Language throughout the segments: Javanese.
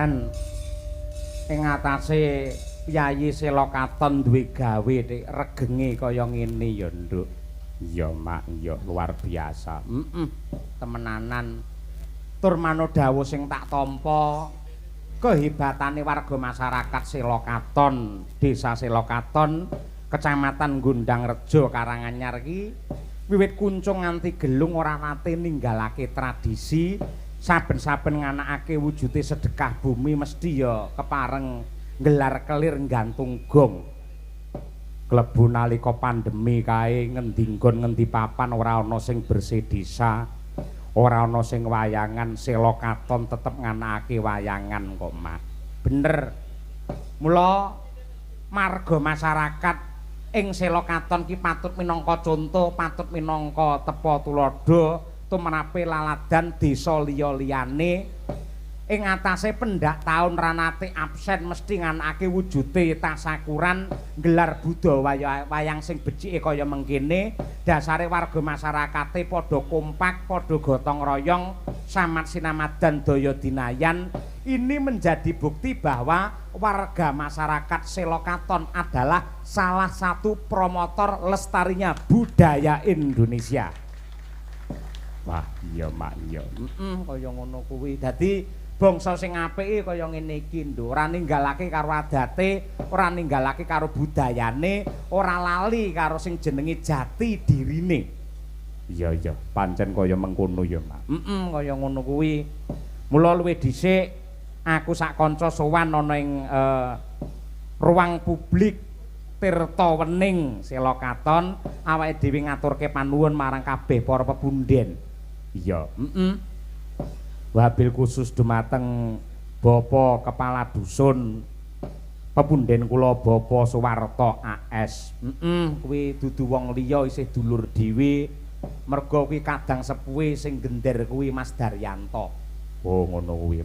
Ramadan ing atase Yayi Selokaton duwe gawe nek regenge kaya ngene ya, Nduk. Iya, Mak, iya luar biasa. Temenanan. Tur manut dawuh sing tak tampa, kehebatane warga masyarakat Selokaton, Desa Selokaton, Kecamatan Gondangrejo Karanganyar iki wiwit kuncung nganti gelung ora nate ninggalake tradisi saben-saben nganakake wujude sedekah bumi mesti ya kepareng nggelar kelir nggantung gong. Klebu nalika pandemi kae ngendi nggon ngendi papan ora ana sing bersih desa, ora ana sing wayangan. Selokaton tetep nganakake wayangan kok, Mas. Bener. Mula marga masyarakat ing Selokaton ki patut minangka conto, patut minangka tepa tuladha tumrape laladan desa liya-liyane ing atase pendak taun ranate absen mesti nganakake wujude tasakuran gelar budaya wayang sing becike kaya mengkene. Dasare warga masyarakate padha kompak, padha gotong royong, samat sinamadan daya dinayan. Ini menjadi bukti bahwa warga masyarakat Selokaton adalah salah satu promotor lestarinya budaya Indonesia. Wah, iya Mak, iya. Kaya ngono kuwi. Dadi bangsa sing apike kaya ngene iki, Nduk. Ora ninggalake karo adate, ora ninggalake karo budayane, ora lali karo sing jenenge jati dirine. Iya, iya, pancen kaya mengkono ya, Mak. Kaya ngono kuwi. Mula luwih dhisik aku sak kanca sowan ana ing ruang publik Tirtawening Selokaton, awake dhewe ngaturke panuwun marang kabeh para pepunden. Iya, wabil khusus dumateng Bapak Kepala Dusun pepunden kula Bapak Suwarto AS. Kuwi dudu wong liya isih dulur dhewe. Merga kuwi kadang sepuhe sing gender kuwi Mas Daryanto. Oh, ngono kuwi.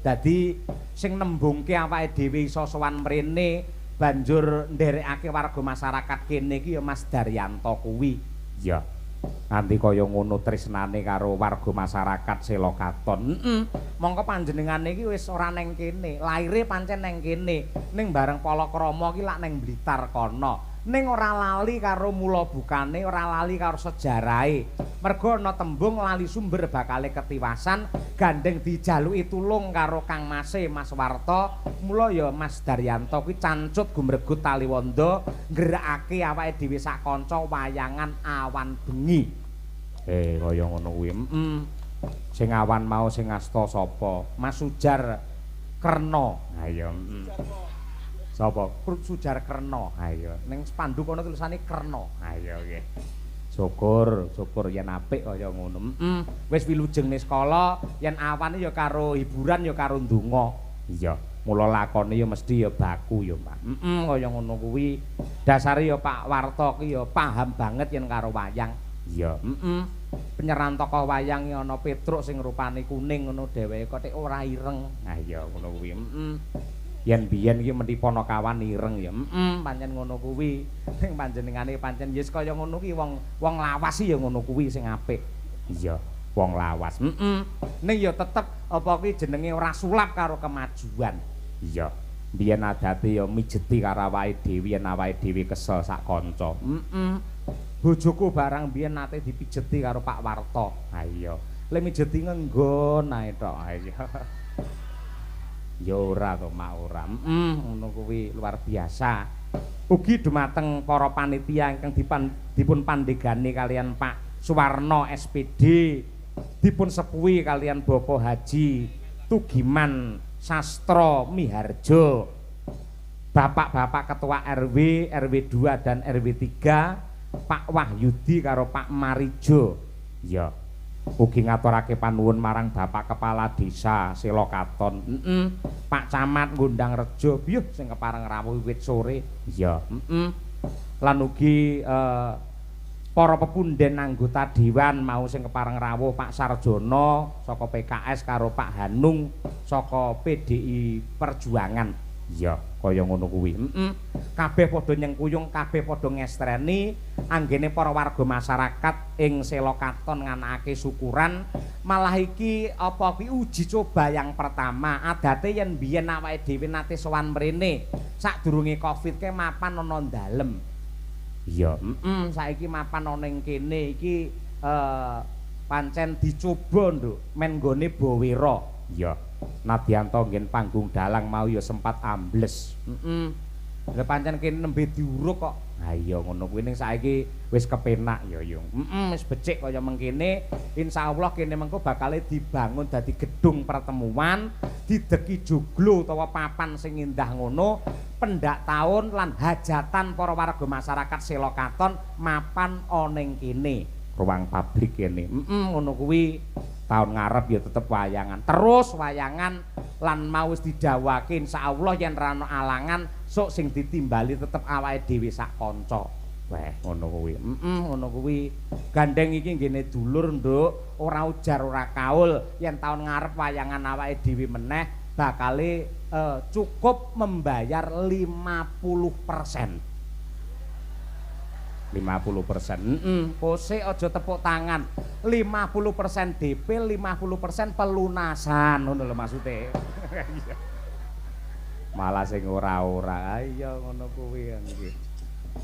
Dadi sing nembungke awake dhewe iso sowan mrene banjur nderekake warga masyarakat kene iki ya Mas Daryanto kuwi. Iya. Nganti kaya ngono tresnane karo warga masyarakat Selokaton. Mongko panjenengane iki wis ora neng kene, laire pancen neng kene. Ning bareng Palakrama iki lak neng Blitar kono. Ning ora lali karo mula bukane, ora lali karo sejarahe. Merga ana tembung lali sumber bakale ketiwasan, gandeng dijaluki tulung karo Kang Mase Mas Warto. Mula ya Mas Daryanto kuwi cancut gumregut Taliwondo nggerakake awake dhewe sak kanca wayangan awan bengi. Kaya ngono kuwi. Sing awan mau sing asta sapa? Mas Sujar Kerna. Ha ya. Sapa? Sujar Kerna. Ha ya. Ning spanduk ana tulisane Kerna. Ha ya nggih. Syukur yen apik kaya ngono. Wis wilujeng sekolah yen awan ya karo hiburan ya karo ndonga. Iya, mula lakone ya mesti ya baku ya, Pak. Kaya ngono kuwi. Dasare ya Pak Warto ki ya paham banget yen karo wayang. Iya, Penyerahan tokoh wayang ya ana Petruk sing rupane kuning ngono dheweke kok ora ireng. Nah iya ngono kuwi. Yen biyen iki menti Panakawan ireng ya. Pancen ngono kuwi. Ning panjenengane pancen yes kaya ngono ki wong lawas ya ngono kuwi sing apik. Iya, wong lawas. Ning ya tetep apa kuwi jenenge ora sulap karo kemajuan. Iya. Biyen adate ya mijeti karo awake dhewe yen awake dhewe kesel sak kanca. Bojoku barang biyen nate dipijeti karo Pak Warto. Ha iya. Le mijeti ngenggon ae tok. Ya ora to mak ora. Ngono kuwi luar biasa. Ugi dumateng para panitia ingkang dipun pandegani kalian Pak Suwarno SPD, dipun sepuhi kalian Bapak Haji Tugiman Sastro Miharjo, Bapak-bapak Ketua RW, RW 2 dan RW 3, Pak Wahyudi karo Pak Marijo. Ya. Ugi ngaturake panuwun marang Bapak Kepala Desa Selokaton, Pak Camat Gondangrejo, biyuh sing kepareng rawuh wiwit sore. Iya, lan ugi para pepunden anggota dewan mau sing kepareng rawuh Pak Sarjono saka PKS karo Pak Hanung saka PDI Perjuangan. Iya, kaya ngono kuwi. Kabeh padha nyengkuyung, kabeh padha ngestreni anggene para warga masyarakat ing Sela Katon nganakake syukuran. Malah iki apa kuwi uji coba yang pertama. Adate yen biyen awake dhewe nate sowan mrene sadurunge Covid ke mapan ana dalem. Iya, saiki mapan ana ing kene iki pancen dicoba, Nduk, men nggone Bawira. Iya. Nadianto nggen panggung dalang mau ya sempat ambles. Lah pancen kene nembe diuruk kok. Ha iya ngono kuwi ning saiki wis kepenak ya yo. Wis becik kaya mengkene. Insyaallah kene mengko bakal dibangun dadi gedung pertemuan, dideki joglo utawa papan sing indah ngono, pendak taun lan hajatan para warga masyarakat Sela Katon mapan ana ing kene. Ruang pabrik kene. Ngono kuwi. Tahun ngarep ya tetep wayangan. Terus wayangan lan mau wis didhawuhake insyaallah yen ra ana alangan sok sing ditimbali tetep awake dhewe sak kanca. Weh, ngono kuwi. Ngono kuwi. Gandeng iki nggene dulur, Nduk, ora ujar ora kaul yen tahun ngarep wayangan awake dhewe meneh bakale cukup membayar 50%. 50%. Kose aja tepuk tangan. 50% DP, 50% pelunasan. Ngono lho maksude. Malah sing ora-ora. Iya ngono kuwi nggih.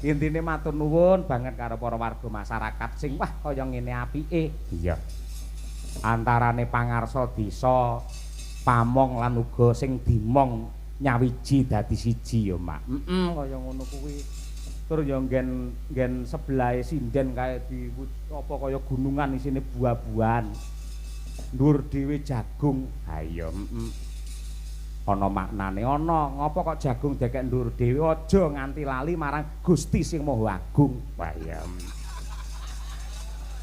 Intine matur nuwun banget karo para warga masyarakat sing wah kaya ngene apike. Iya. Antarane pangarsa desa, pamong lan uga sing dimong nyawiji dadi siji ya, Mak. Kaya ngono kuwi. Tur ya nggen sebelahe sinden kae di apa kaya gunungan isine buah-buahan. Ndur dhewe jagung. Ha iya, ana maknane ana. Ngopo kok jagung dekek ndur dhewe aja nganti lali marang Gusti sing Maha Agung. Wah iya.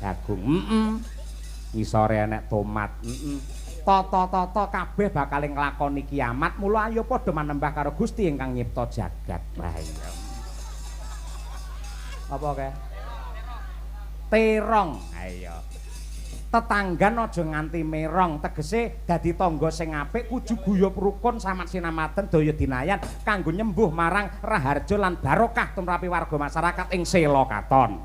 Jagung, ngisore enek tomat, Tata-tata kabeh bakal nglakoni kiamat. Mula ayo padha manembah karo Gusti ingkang nyipta jagat. Wah iya. Apa kae? Terong. Ayo. Tetanggan aja nganti merong, tegese dadi tangga sing apik, kudu guyub rukun samat sinamaten daya dinayan kanggo nyembuh marang raharja lan barokah tumrapi warga masyarakat ing Sela Katon.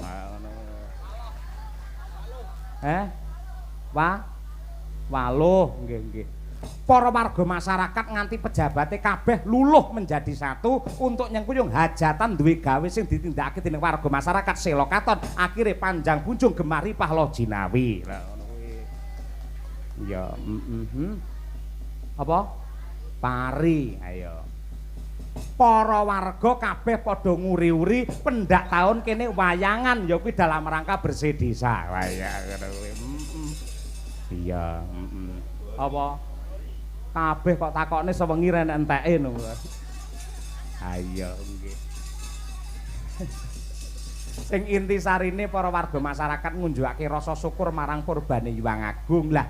Waluh, nggih. Para warga masyarakat nganti pejabate kabeh luluh menjadi satu untuk nyengkuyung hajatan duwe gawe sing ditindakake dening warga masyarakat Sela Katon. Akhire panjang punjung gemari pahlo jinawi. Lah ngono kuwi. Ya, Apa? Pari, ayo. Para warga kabeh padha nguri-uri pendak taun kene wayangan ya kuwi dalam rangka bersih desa. Wah ya ngono kuwi. Iya, Apa? Kabeh kok takokne sewengi rene enteke no. Ayo nggih. Sing inti sarine para warga masyarakat ngunjukake rasa syukur marang purbane Hyang Agung. Lah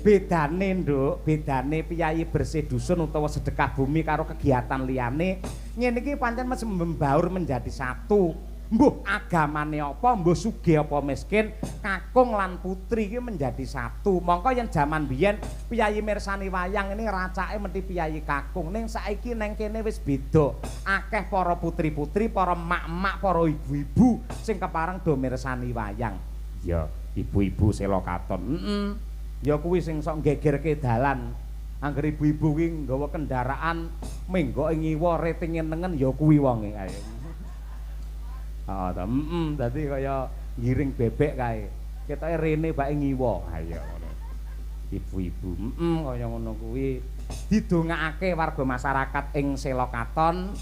bedane, Nduk, bedane piyayi bersih dusun utawa sedekah bumi karo kegiatan liyane ngene iki pancen mesti membaur menjadi satu. Mbuh agamane apa, mbuh sugih apa miskin, kakung lan putri iki menjadi satu. Mongko yen jaman biyen piyayi mirsani wayang ini racake mesti piyayi kakung. Ning saiki neng kene wis beda. Akeh para putri-putri, para mak-mak, para ibu-ibu sing kepareng do mirsani wayang. Ya, ibu-ibu Sela Katon. Ya kuwi sing sok nggegerke dalan. Angger ibu-ibu kuwi nggawa kendaraan menggo ing ngiwa ratinge nengen ya kuwi wonge. Ayo. Dadi kaya ngiring bebek kae. Ketoke rene bae ngiwa. Ha iya ngono. Ibu-ibu, kaya ngono kuwi didongakake warga masyarakat ing Sela Katon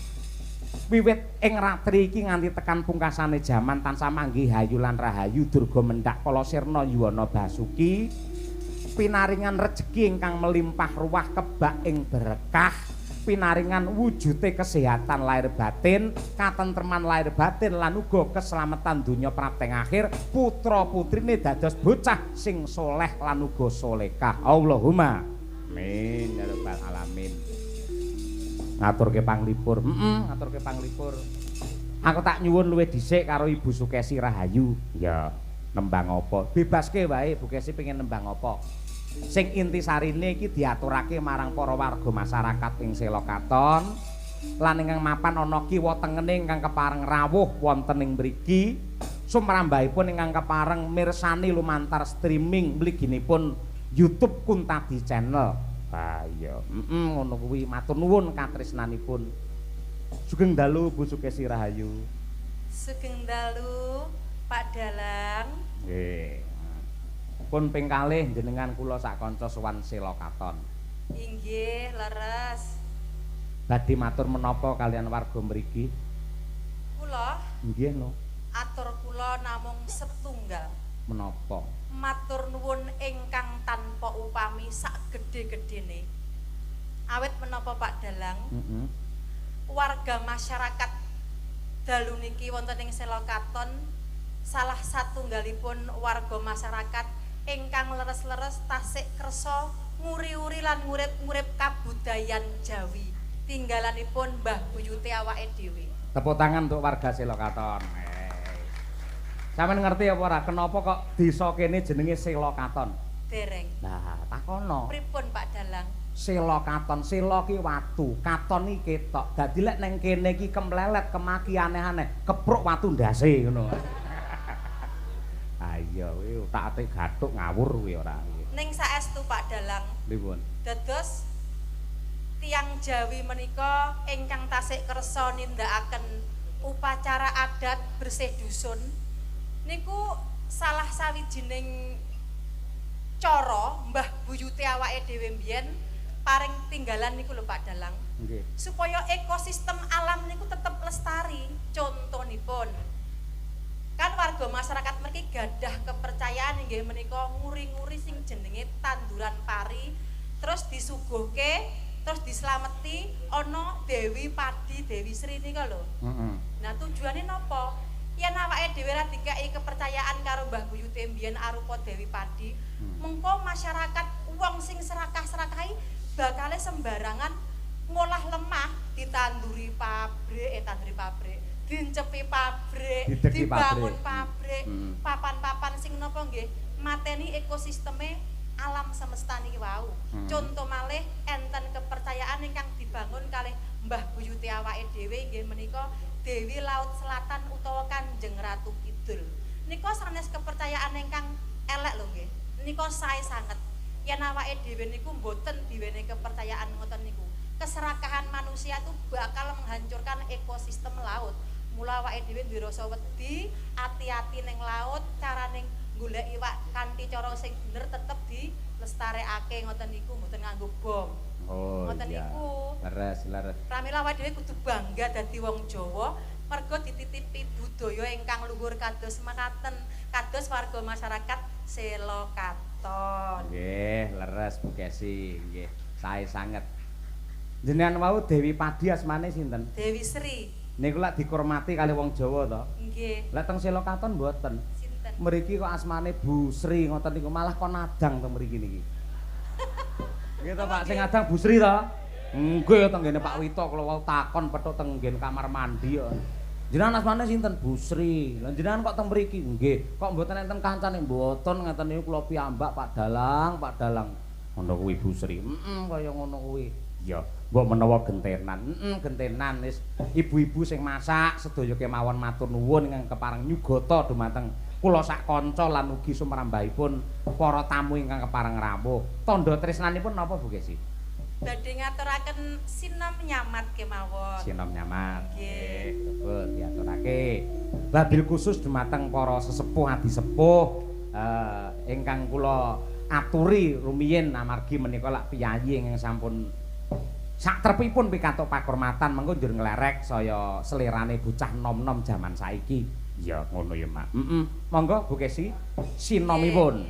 wiwit ing ratri iki nganti tekan pungkasane jaman tansah manggih hayu lan rahayu durga mendak kala sirna yuwana basuki pinaringan rejeki ingkang melimpah ruah kebak ing berkah pinaringan wujude kesehatan lahir batin, katentreman lahir batin lan uga keselamatan donya prapteng akhir, putra-putrine dados bocah sing soleh lan uga solekah. Allahumma amin ya rabbal alamin. Ngaturke panglipur. Ngaturke panglipur. Aku tak nyuwun luwih dhisik karo Ibu Sukesi Rahayu. Ya, nembang apa? Bebaske wae Ibu Kesi pengen nembang apa. Sing inti sarine iki diaturake marang para warga masyarakat ing Sela Katon lan ingkang mapan ana kiwa tengene ingkang kepareng rawuh wonten ing mriki sumrambahipun ingkang kepareng mirsani lumantar streaming mliginipun YouTube Kuntadi Channel. Ah iya, ngono kuwi matur nuwun katresnanipun. Sugeng dalu Bu Sukesi Rahayu. Sugeng dalu Pak Dalang. Nggih. Pun ping kalih jenengan kula sak kanca sowan Sela Katon. Inggih, leres. Badhe matur menapa kalian warga mriki? Kula Nggih no. atur kula namung setunggal. Menapa? Matur nuwun ingkang tanpa upami sak gedhe-gedhene. Awit menapa Pak Dalang? Warga masyarakat dalu niki wonten ing Sela Katon salah satunggalipun warga masyarakat ingkang leres-leres tasik kersa nguri-uri lan ngurip-ngurip kabudayan Jawi. Tinggalanipun Mbah Buyute awake dhewe. Tepuk tangan untuk warga Sela Katon. Sampeyan ngerti apa ora kenapa kok desa kene jenenge Sela Katon? Dereng. Nah, takono. Pripun Pak Dalang? Sela Katon, sela ki watu, katon iki ketok. Dadi lek neng kene iki kemplelet kemaki aneh-aneh, kepruk watu ndase ngono. Ah iya kuwi utak-atik gathuk ngawur kuwi ora. Ning saestu Pak Dalang. Pripun? Dados tiang Jawi menika ingkang tasik kersa nindakaken upacara adat bersih dusun niku salah sawijining cara Mbah Buyute awake dhewe mbiyen paring tinggalan niku lho Pak Dalang. Nggih. Supaya ekosistem alam niku tetep lestari. Contonipun kan warga masyarakat mriki gadah kepercayaan inggih menika nguri-nguri sing jenenge tanduran pari terus disuguhke terus dislameti ana Dewi Padi Dewi Sri nika lho. Nah tujuane napa? Yen awake dhewe ra dikai kepercayaan karo Mbah Buyute mbiyen arupa Dewi Padi, mengko masyarakat wong sing serakah-serakahi bakale sembarangan ngolah lemah ditanduri pabrik, dincepi pabrik, dibangun pabrik, papan-papan sing napa nggih mateni ekosisteme alam semesta niki wau. Conto malih enten kepercayaan ingkang dibangun kalih Mbah Buyute awake dhewe nggih menika Dewi Laut Selatan utawa Kanjeng Ratu Kidul. Nika sanes kepercayaan ingkang elek lho nggih. Nika sae sanget. Yen awake dhewe niku mboten diwene kepercayaan ngoten niku. Keserakahan manusia itu bakal menghancurkan ekosistem laut. Mula awake dhewe duwe rasa wedi, ati-ati ning laut, carane golek iwak kanthi cara sing bener tetep dilestarekake ngoten niku mboten nganggo bom. Oh ngoten iya. Niku. Leres. Pramila awake dhewe kudu bangga dadi wong Jawa merga dititipi budaya ingkang luhur kados mekaten, kados warga masyarakat Sela Katon. Nggih, leres Bu Kesi, nggih. Sae sanget. Jenengan wau Dewi Padi asmane sinten? Dewi Sri. Niku lak dihormati kali wong Jawa to. Nggih. Lek teng Sela Katon mboten. Sinten? Mriki kok asmane Bu Sri ngoten niku malah kok nadang teng mriki niki. Nggih to Pak, sing nadang Bu Sri to? Nggih teng ngene Pak Wito kula wau takon petuk teng nggen kamar mandi kok. Jenengan asmane sinten? Bu Sri. Lah jenengan kok teng mriki? Nggih. Kok mboten enten kancane? Mboten ngeten niku kula piyambak Pak Dalang. Ngono kuwi Bu Sri. Kaya ngono kuwi. Ya, mbok menawa gentenan. Gentenan wis ibu-ibu sing masak sedaya kemawon matur nuwun ingkang kepareng nyugata dumateng kula sak kanca lan ugi sumrambahipun para tamu ingkang kepareng rawuh. Tandha tresnanipun napa Bu Kesi? Badhe ngaturaken sinom nyamat kemawon. Sinom nyamat. Nggih. Betul diaturake. Wabil khusus dumateng para sesepuh adi sepuh ingkang kula aturi rumiyin amargi menika lak piyayi ingkang sampun saktrepipun pikantuk pakurmatan mengko njur nglerek saya selirane bocah nom-nom jaman saiki. Ya ngono ya, Mak. Monggo Bu Kesi sinomipun.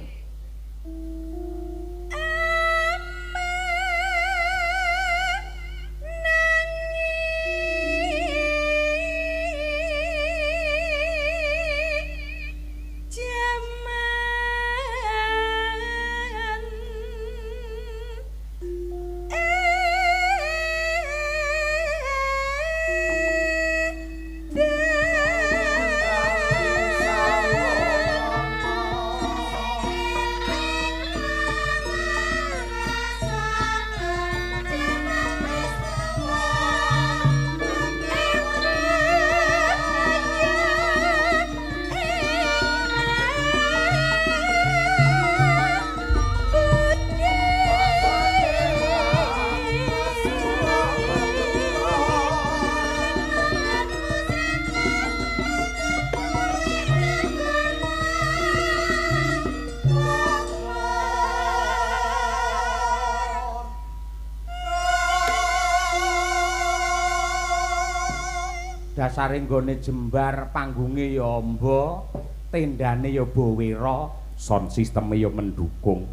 dasare nggone jembar, panggunge ya amba, tendane ya bowera, sound sisteme ya mendukung.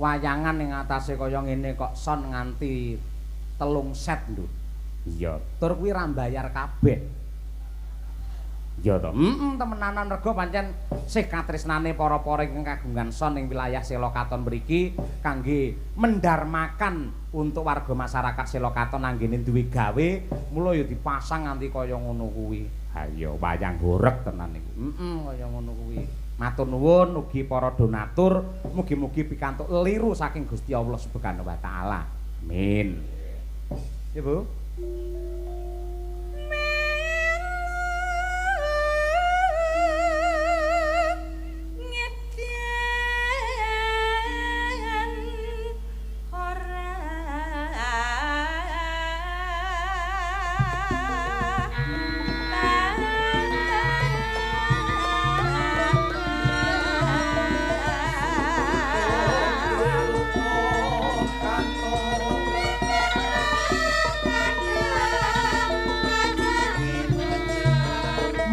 Wayangan ning atase kaya ngene kok son nganti 3 set lho. Iya, tur kuwi ra mbayar kabeh. Ya to. Temenanan rega pancen sih katresnane para-para ingkang kagungan son ing wilayah Selokaton mriki kangge mendarmakan untuk warga masyarakat Selokaton anggene duwe gawe, mula ya dipasang nganti kaya ngono kuwi. Ha iya wayang goreg tenan iki. Kaya ngono kuwi. Matur nuwun ugi para donatur, mugi-mugi pikantuk liru saking Gusti Allah Subhanahu wa taala. Amin. Ya, Bu.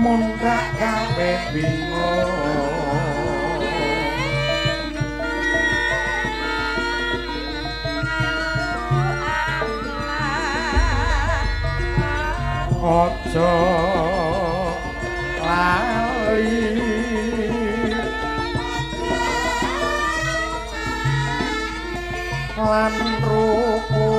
Mun gak gawe bingung aja lali lan ruku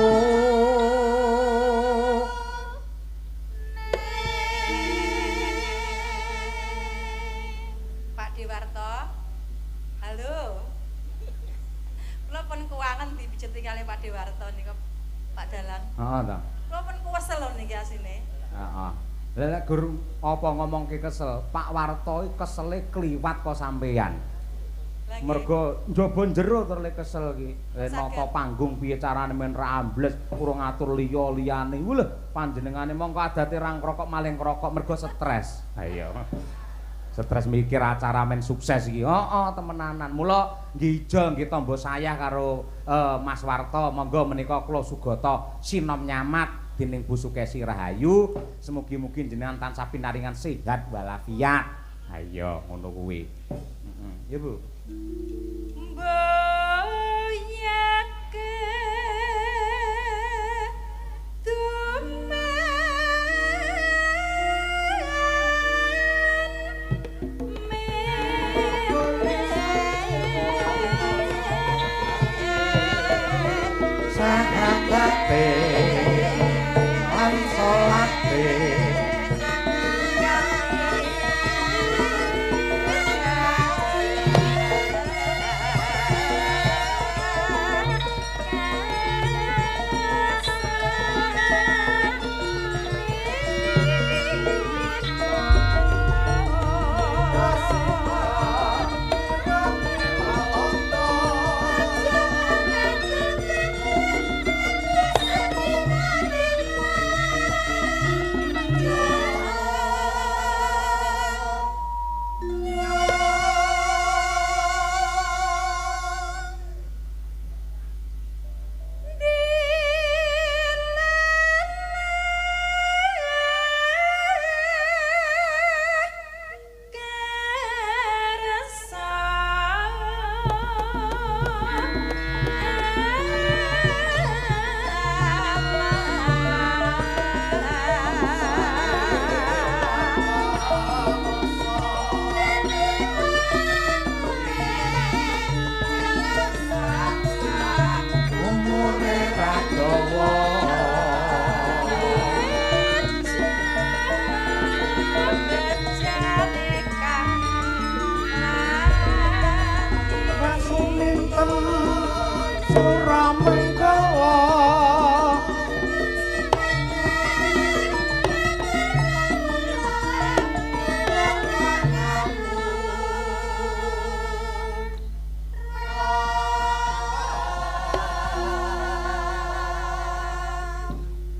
Heeh ta. Kula pun kuwesel lho niki asine. Heeh. Lah lek gur apa ngomongke kesel, Pak Warto iki kesele kliwat kok sampean. Mergo njaba jero tur lek kesel iki. Nata panggung piye carane men ra ambles, urung ngatur liya-liyane. Lho, panjenengane mongko adate ra ngrokok maling ngrokok mergo stres. Ha iya. Stres mikir acara men sukses iki. Heeh, temenanan. Mula nggih nggih tamba sayah karo Mas Warto. Monggo menika kula sugata sinom nyamat dening Bu Sukesi Rahayu. Semugi-mugi jenengan tansah pinaringan sehat walafiat. Ha iya, ngono kuwi. Ya, Bu. Mboyake sahabate lan salate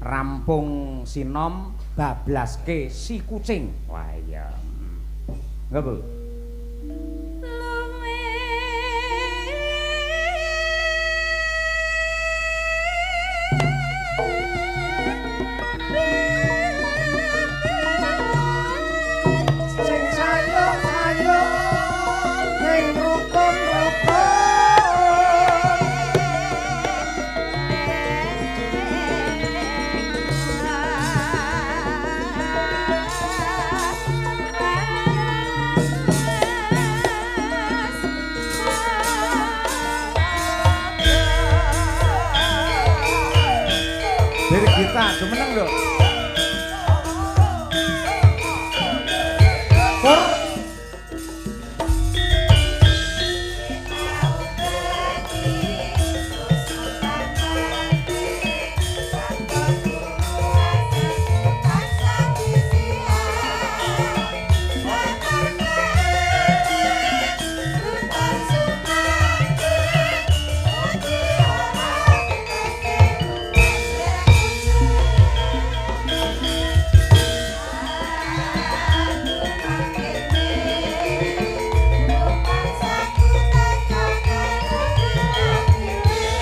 rampung sinom bablaske si kucing. Wah iya. Enggak, Bu? Gita, jumeneng lho. Pur.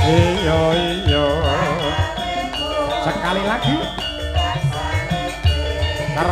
Iya. Sekali lagi. Ter.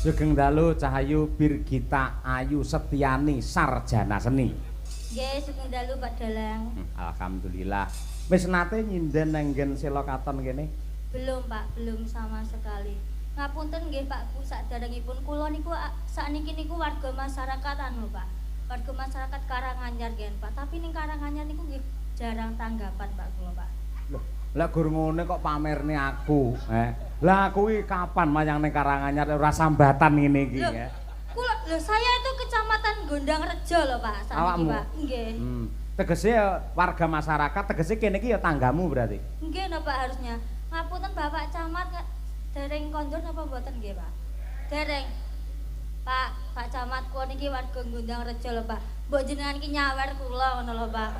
Sugeng dalu Cahayu Birgita Ayu Setiani sarjana seni. Nggih, sugeng dalu Pak Dalang. Alhamdulillah. Wis nate nyinden nenggen Sela Katon kene? Belum, Pak, belum sama sekali. Ngapunten nggih Pak Bu, saderengipun kula niku sakniki niku warga masyarakat anu Pak. Warga masyarakat Karanganyar nggih Pak, tapi ning Karanganyar niku nggih jarang tanggapan Pak kula Pak. Loh, lah gur ngene kok pamerne aku, Lah kuwi kapan mayang ning Karanganyar ora sambatan ngene iki, Kula saya itu kecamatan Gondang Rejo lho Pak, sakniki Pak. Nggih. Tegese warga masyarakat, tegese kene iki ya tanggamu berarti. Nggih napa Pak harusnya. Ngapunten Bapak Camat dereng kondur napa mboten nggih Pak? Dereng. Pak Camat kula niki warga Gondang Rejo lho Pak. Mbok jenengan iki nyawer kula ngono lho Pak.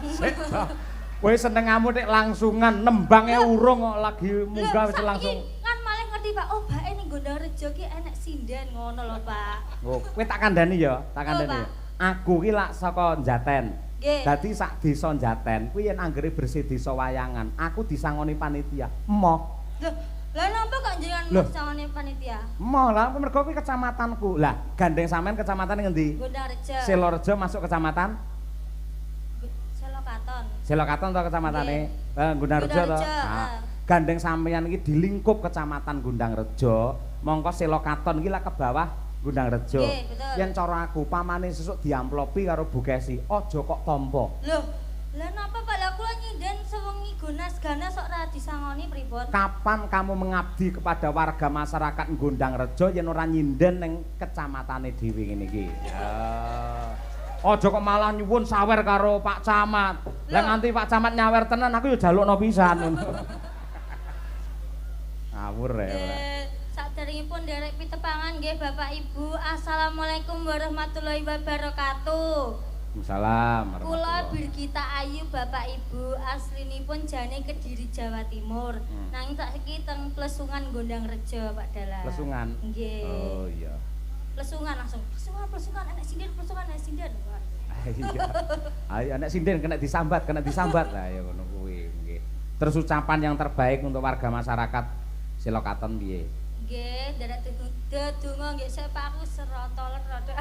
Kowe senengamu nek langsungan nembangnya urung kok lagi munggah wis langsung. Kan malah ngerti Pak, oh bae ning Gondang Rejo ki enek sinden ngono lho Pak. Oh, kowe tak kandhani ya, tak kandhani. Aku ki lak saka Njaten. Nggih. Dadi sak desa Njaten kuwi yen anggere bersih desa wayangan, aku disangoni panitia. Emoh. Lah napa kok jenengan disangoni panitia? Emoh, lah mergo kuwi kecamatanku. Lah, gandeng sampean kecamatan ngendi? Gondang Rejo. Selorejo masuk kecamatan Sela Katon to kecamatane Gondang Rejo to. Nah, gandeng sampeyan iki dilingkup kecamatan Gondang Rejo, mongko Sela Katon iki lak ke bawah Gondang Rejo. Yen cara aku pamane sesuk diamplopi karo Bu Kesi, aja kok tampa. Lho, lah napa Pak? Lah kula nyinden sewengi ganas-ganas kok ora disangoni pripun? Kapan kamu mengabdi kepada warga masyarakat Gondang Rejo yen ora nyinden ning kecamatane dhewe ngene iki? Ya. Aja kok malah nyuwun sawer karo Pak Camat. Lah nganti Pak Camat nyawer tenan aku ya jalukno pisan ngono. Ngawur ya. Saderengipun derek pitepangan nggih Bapak Ibu. Assalamualaikum warahmatullahi wabarakatuh. Waalaikumsalam. Kula Birgita Ayu Bapak Ibu, aslinipun jane Kediri Jawa Timur. Nanging saiki teng Plesungan Gondang Rejo Pak Dalang. Plesungan. Nggih. Oh iya. Plesungan langsung. Plesungan enek sinden, plesungan enek sinden. Iya. Ayo anek sinden kena disambat. Lah ya ngono kuwi nggih. Terus ucapan yang terbaik untuk warga masyarakat Sela Katon piye? Nggih, nderek donga nggih saya Pak aku serontolen rada.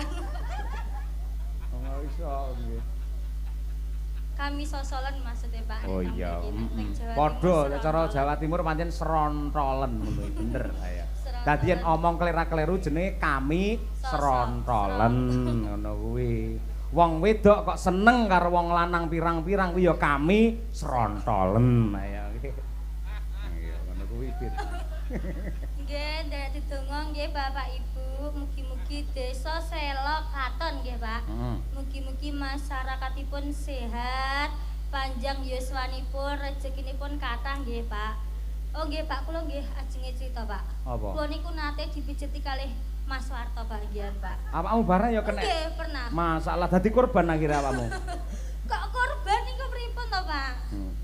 Oh iso nggih. Kami sosolen maksudnya Pak. Oh iya. Padha cara Jawa Timur pancen serontolen ngono bener saya. Dadi yen omong kelera-keliru jenenge kami serontolen ngono kuwi. Wong wedok kok seneng karo wong lanang pirang-pirang kuwi ya kami serontolen. Ya. Iya ngono kuwi. Nggih, nderek didonga nggih Bapak Ibu, mugi-mugi desa Selok Katon nggih Pak. Mugi-mugi masyarakatipun sehat, panjang yuswanipun, rezekinipun kathah nggih Pak. Oh nggih Pak, kula nggih ajenge cerita Pak. Apa? Kula niku nate dipijeti kalih Mas Warto bagian Pak. Awakmu bareng ya kena. Nggih, pernah. Masalah dadi korban akhirnya awakmu. Kok korban niku pripun to Pak?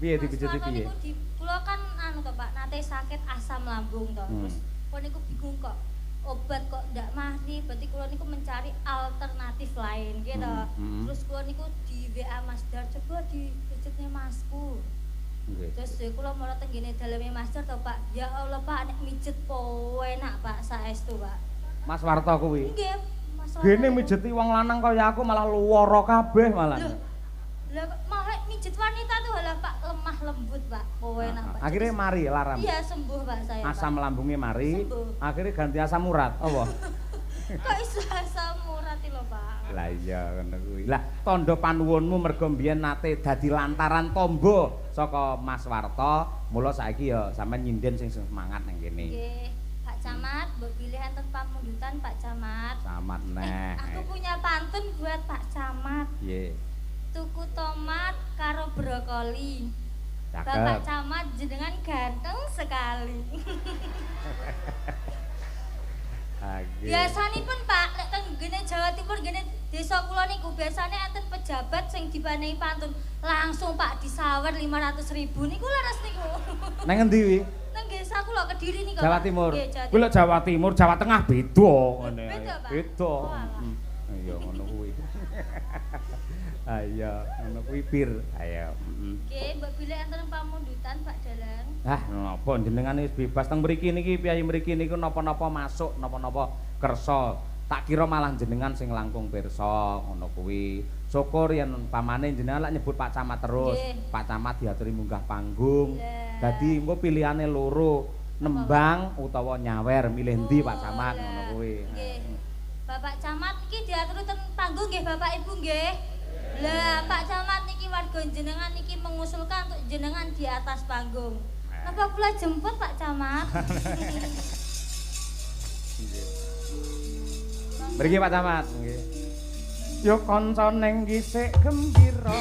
Piye dipijeti Mas Warto piye? niku kula kan anu to Pak, nate sakit asam lambung to. Terus kula niku bingung kok obat kok ndak mari, berarti kula niku mencari alternatif lain gitu. Terus kula niku di WA Mas Dar, coba dipijetne Masku. Nggih. Terus kula mulai tenggene daleme Mas Dar to Pak. Ya Allah Pak, nek mijet po enak Pak saestu Pak. Mas Warto kuwi. Nggih, Mas Warto. Gene mijeti wong lanang kaya aku malah luwara kabeh malah. Lah malah mijet wanita tuh lah Pak, lemah lembut Pak. Po enak Pak. Akhirnya mari laram. Iya sembuh Pak saya. Asam Pak. lambungnya mari. Sembuh. Akhirnya ganti asam urat. Apa? Kok iso asam urat lho Pak. Lah iya ngono kuwi. Lah tandha panuwunmu mergo mbiyen nate dadi lantaran tombo saka Mas Warto, mula saiki ya sampean nyinden sing semangat nang kene. Nggih, Pak Camat, mbok pilih enten pamundutan Pak Camat. Camat neh. Aku punya pantun buat Pak Camat. Piye? Tuku tomat karo brokoli. Bapak Cakep. Camat jenengan ganteng sekali. Oke. Biasanipun Pak, nek teng gene Jawa Timur gene desa kula niku biasane enten pejabat sing dipanehi pantun langsung Pak disawer 500.000 niku leres niku. Nang endi wi? Nang desa kula Kediri niku. Jawa Pak. Timur. Nggih, Jawa Kuwi lho Jawa Timur, Jawa Tengah beda ngene. Beda, Pak? Beda. Oh, alah. Iya ngono kuwi. Ayo, ngono kuwi pir. Ayo. Nggih, mbok bilih enten pamundutan Pak Dalang. Ah, napa jenengan wis bebas teng mriki niki piyayi mriki niku napa-napa masuk, napa-napa kersa. Tak kira malah jenengan sing langkung pirsa ngono kuwi. Syukur yen pamane jenengan lak nyebut Pak Camat terus. Nggih. Pak Camat diaturi munggah panggung. Lah. Dadi engko pilihane loro, nembang utawa nyawer, milih ndi Pak Camat lah. ngono kuwi. Nggih. Bapak Camat iki diatur ten panggung nggih Bapak Ibu nggih. Lah Pak Camat niki warga jenengan niki mengusulkan untuk jenengan di atas panggung. Napa kula jemput Pak Camat? Mriki Pak Camat nggih. Yo kanca ning gisik gembira.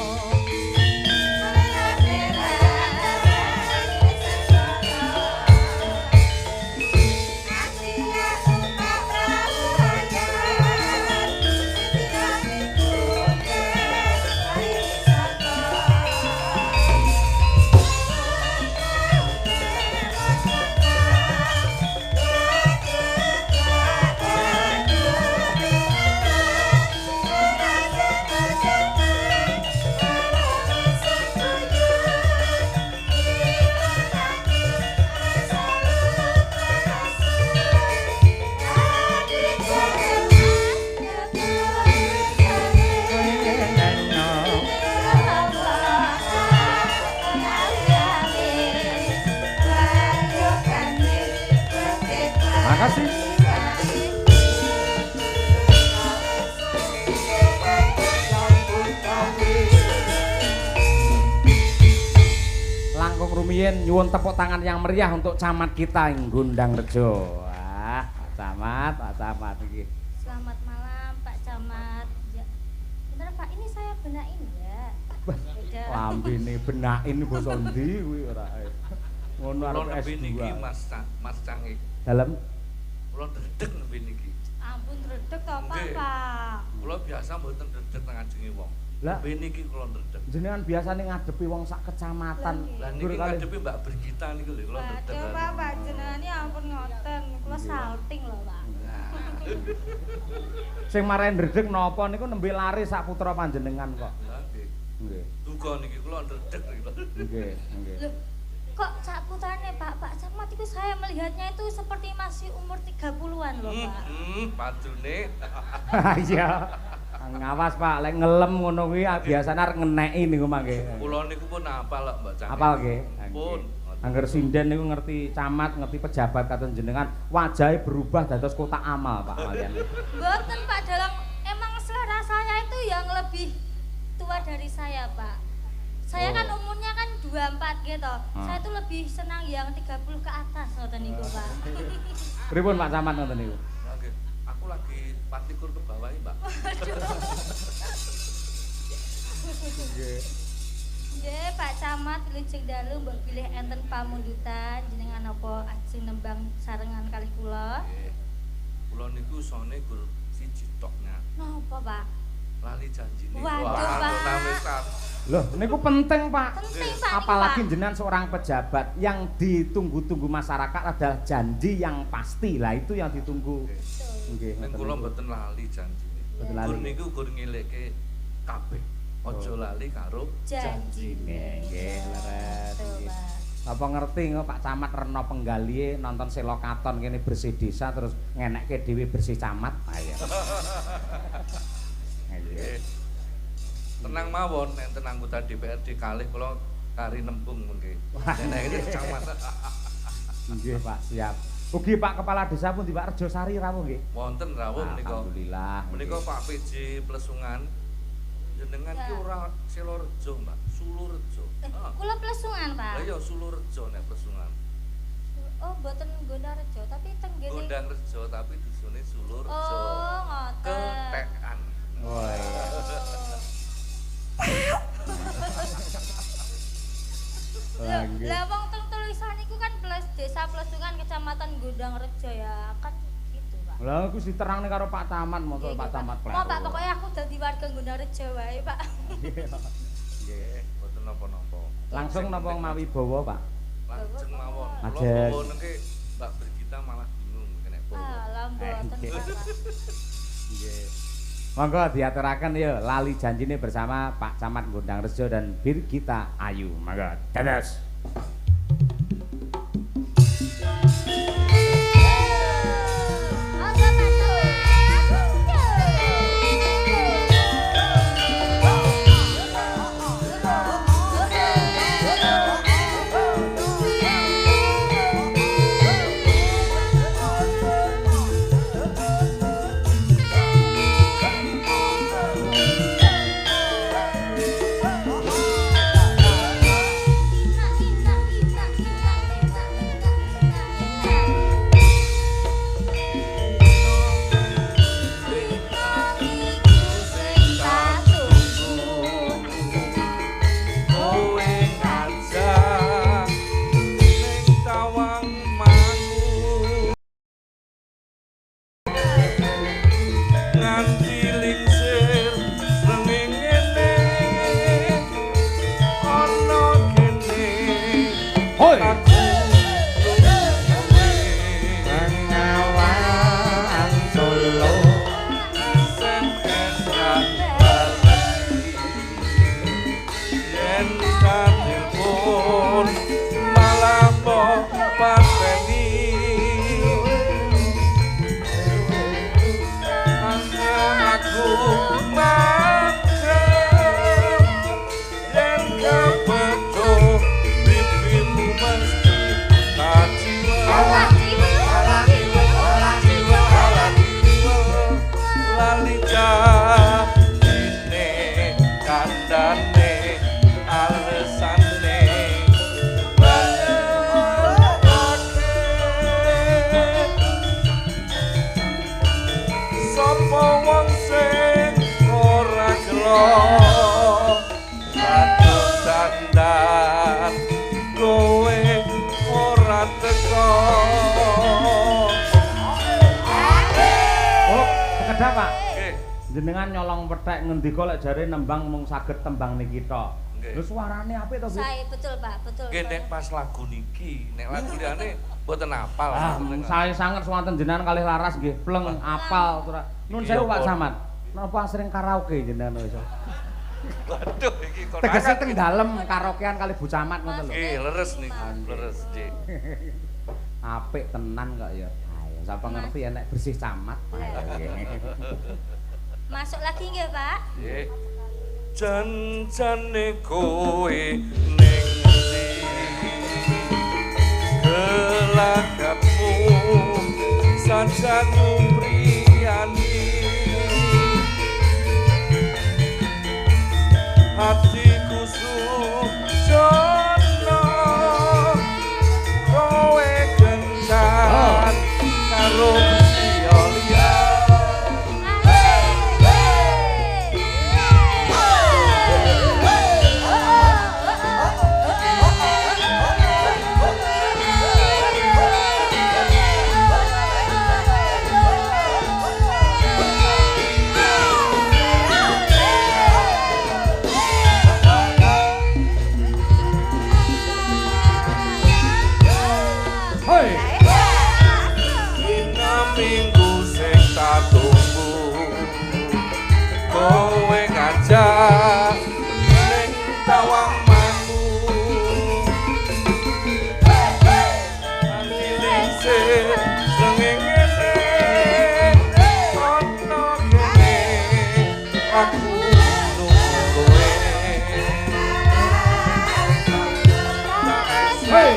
Makasih. Langkung rumiyin nyuwun tepuk tangan yang meriah untuk camat kita yang Gundang Rejo. Wah, Pak Camat iki. Selamat malam Pak Camat. Ya. Bentar Pak, ini saya benain ya. Beda. Lambene benakin basa ndi kuwi ora. Ngono arep Kula nembe niki S2. Mas Cangik. Dalem Kula ndredeg nembe niki. Ampun redeg to Pak, Nggih. Pak. Kula biasa mboten ndredeg teng ajenge wong. Lah. Nembe niki kula ndredeg. jenengan biasane ngadepi wong sak kecamatan. Lah Gur niki kali. ngadepi Mbak Brigita niku lho kula ndredeg. Waduh Pak, panjenengane ampun ngoten. Kula salting lho Pak. Sing marahi ndredeg napa niku nembe lari sak putra panjenengan kok. Lah nggih. Nggih. Duga niki kula ndredeg niku. Nggih, nggih. Loh, kok sak putrane Pak Camat itu saya melihatnya itu seperti masih umur 30-an loh Pak. Padune. Iya. Ngawas Pak, lek ngelem ngono kuwi biasane arep ngeneki niku mangke. Kula niku pun apal kok Mbak Cangik. Apal nggih. Pun. Angger sinden niku ngerti camat, ngerti pejabat katon jenengan, wajahe berubah dados kotak amal Pak kalian. Mboten Pak, dalam emang selera saya itu yang lebih tua dari saya Pak. Saya kan umurnya kan 24 gitu. Saya tuh lebih senang yang 30 ke atas ngoten niku, Pak. Pripun Pak Camat ngoten niku? Oke, aku lagi partikur ke bawah ini, Mbak. Nggih, Pak Camat Licik dalu mbok pilih enten pamundutan jenengan apa ajeng nembang sarengan kali kula. Nggih. Kula niku sone gur siji toknya. Napa, Pak? Lali janjine. Waduh, Pak. Loh, niku penting, Pak. Penting, Pak. Apalagi niku, Pak. jenengan seorang pejabat yang ditunggu-tunggu masyarakat adalah janji yang pasti. Lah itu yang ditunggu. Nggih, Ning ngoten kula niku. mboten lali janjine. Mboten lali. Gur niku gur ngelekke kabeh. Aja lali karo Janjine. Nggih, leres. Betul, Nggih. Pak. Apa ngerti kok Pak Camat Reno Penggalie nonton Selokaton kene bersih desa terus ngenekke dhewe bersih camat. Ayo. Nggih. Tenang mawon enten anggota DPRD kalih kula kari nembung mengke. Nek iki camat. Nggih, Pak, siap. Ugi Pak Kepala Desa pun di Pak Rejosari rawuh nggih. Wonten rawuh menika. Alhamdulillah. Menika Pak PJ Plesungan jenengan ki ora Selorejo, Mbak. Sulurejo. Kula Plesungan, Pak. Lah ya Sulurejo nek Plesungan. Oh, mboten Gondarejo, tapi teng kene. Gondang Rejo tapi dusune Sulurejo. Oh, ngoten. Ketekan. Oh iya. Lagi. Lah wong teng tulisan iku kan Desa Plesungan Kecamatan Gondang Rejo ya, kan gitu, Pak. Lah aku diterangne karo Pak Camat mosok Nggih, Pak Camat Pak. Mau Pak, pokoknya aku dadi warga Gondang Rejo wae, Pak. Nggih, mboten napa-napa. Langsung napa mawi bawa, Pak? Lajeng mawon. Ajeng. Kula bawa nengke Mbak Brigita malah bingung kena bawa. Alah mboten, Nggih. Pak. Nggih. Monggo diaturaken ya lali janjine bersama Pak Camat Gondang Rejo dan Birgita Ayu. Monggo. Dados. Jenengan nyolong petek ngendika lek jare nembang mung saged tembang niki tok. Lho suarane apik to, Bu? Sae betul, Pak, betul. Nggih nek pas lagu niki, nek lagu liyane mboten apal. Sae sanget wonten jenengan kalih laras nggih, pleng apal. Nun sewu Pak Camat. Napa sering karaoke jenengan wis? Waduh iki kok. Tegese teng dalem karaokean kalih Bu Camat ngoten lho. Nggih, leres niku, leres nggih. Apik tenan kok ya. Ayo, sapa ngerti enek bersih camat. Masuk lagi nggih, Pak? Nggih. Jan-jane kowe ning ndi? Gelagatmu sajaku priyani. Hatiku kowe ngajak ning tawang mangu andilisih sengenge ono kene aku nunggu kowe hey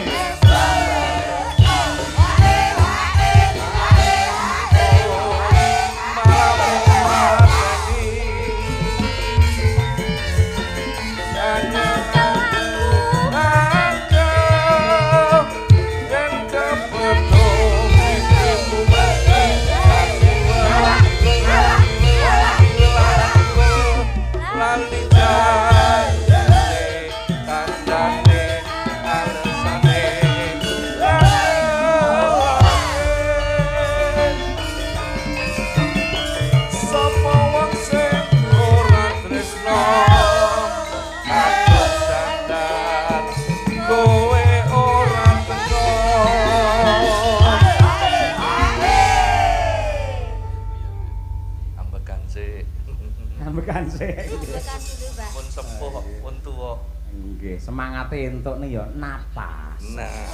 pun sepuh pun tuwa nggih semangate entuk nih ya napas nah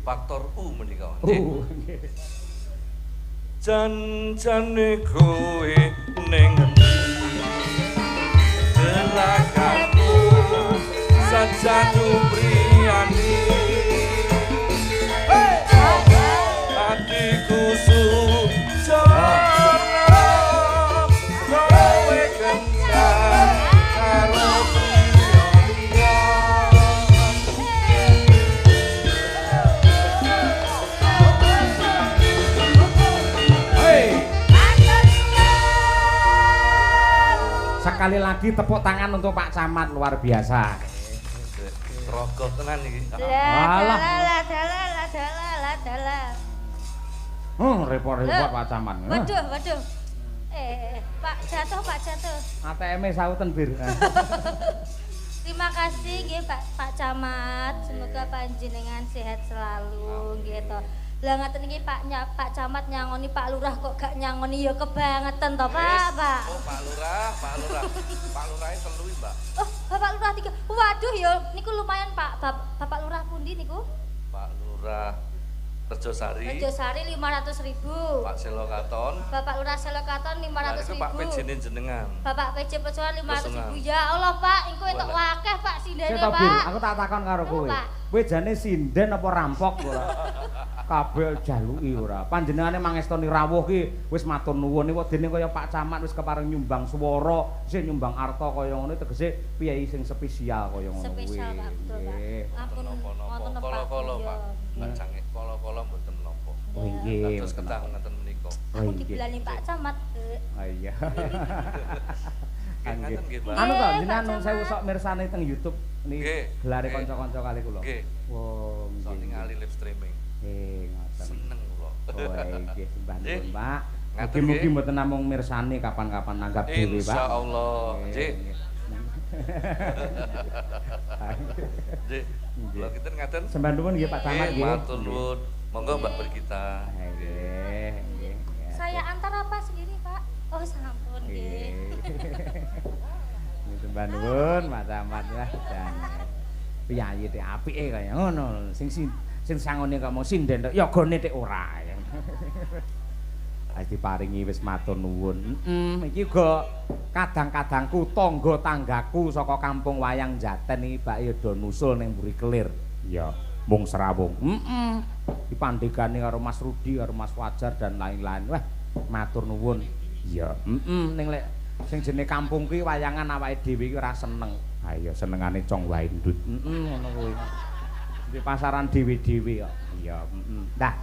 faktor U menika nggih jan-jane kowe ning delakaku sajadu priyani hatiku suci sekali lagi tepuk tangan untuk Pak Camat luar biasa. Rogoh tenan iki. Alah. Repot-repot Pak Camat. Waduh. Pak jatuh. ATM-e sauten bir. Terima kasih nggih Pak Camat. Semoga panjenengan sehat selalu nggih to. Lah ngaten iki Pak Camat nyangoni Pak Lurah kok gak nyangoni ya kebangetan to Pak. Oh Pak Lurah. Pak Lurahe telu Mbak. Oh, Bapak Lurah 3. Waduh ya niku lumayan Pak. Bapak Lurah pundi niku? Pak Lurah Rejosari 500.000. Pak Selokaton. Bapak Lurah Selokaton 500.000. Pak PJ jenengan. Bapak PJ Pecuan 500.000. Ya Allah Pak, engko entuk akeh Pak sindene Pak. Pak. Aku tak takon karo kowe. Kowe jane sinden apa rampok ora? Kabeh jaluki ora. Panjenengane mangestoni rawuh ki wis matur nuwun niku dene kaya Pak Camat wis kepareng nyumbang swara, isih nyumbang arta kaya ngono tegese piyai sing spesial kaya ngono kuwi. Spesial Pak, betul Pak. Ampun wonten Pak. Kala-kala Pak. Lancange kala-kala mboten menapa. Oh nggih. Terus kedah ngeten menika. Aku dibilani Pak Camat. Oh iya. Ngeten nggih Pak. Anu to jenengan nun sewu sok mirsani teng YouTube niki gelare kanca-kanca kali kula. Nggih. Wow, sok ningali live streaming. Ngoten. Seneng kula. Oh nggih sembah nuwun Pak. Ngaten Mugi-mugi mboten namung mirsani kapan-kapan nanggap dhewe Pak. Insyaallah. Nggih. Nggih. Kula kinten ngaten. Sembah nuwun nggih Pak Camat nggih. Matur nuwun. Monggo Mbak Bergita. Nggih. Saya antar apa sendiri Pak? Oh sampun nggih. Sembah nuwun Pak Camat ya. Dan piyayi tek apike kaya ngono. Sing sangone kok mau sinden tok yogane tek ora. Diparingi wis matur nuwun. Iki uga kadang-kadangku tangga-tanggaku saka kampung Wayang Jaten iki bak ya do nusul ning Mburi Kelir. Ya, mung serawung. Dipandhegani karo Mas Rudi, karo Mas Fajar dan lain-lain. Wah, matur nuwun. Ya, ning lek sing jenenge kampung ki wayangan awake dhewe iki ora seneng. Ha iya senengane cong wae ndut. Ngono kuwi. Di pasaran dhewe-dhewe kok. Ya, Nah,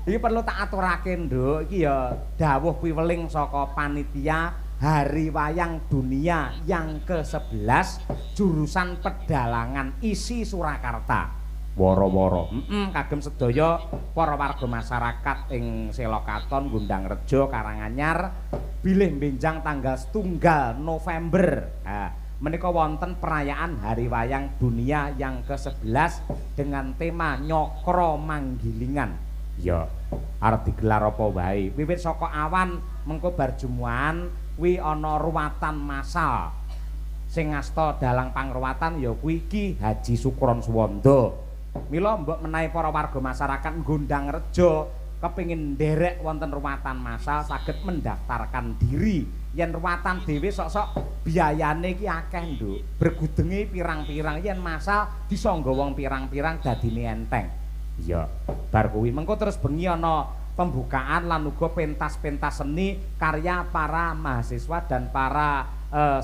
iki perlu tak aturake Nduk, iki ya dawuh piweling saka panitia Hari Wayang Dunia yang ke-11 jurusan Pedalangan isi Surakarta. Woro-woro. Kagem sedaya para warga masyarakat ing Selokaton, Gundang Rejo, Karanganyar bilih benjang tanggal 1 November. Menika wonten perayaan Hari Wayang Dunia yang ke-11 dengan tema Nyokro Manggilingan. Ya, arep digelar apa wae. Wiwit saka awan mengko bar Jumuan kuwi ana ruwatan massal. Sing ngasta dalang pangruwatan ya kuwi Ki Haji Sukron Suwanda. Mila mbok menawi para warga masyarakat Gondang Rejo kepingin nderek wonten ruwatan massal saged mendaftarkan diri. Yen ruwatan dhewe sok-sok biayane iki akeh, Nduk. Bergudenge pirang-pirang yen massal disangga wong pirang-pirang dadine enteng. Iya, bar kuwi mengko terus bengi ana pembukaan lan uga pentas-pentas seni karya para mahasiswa dan para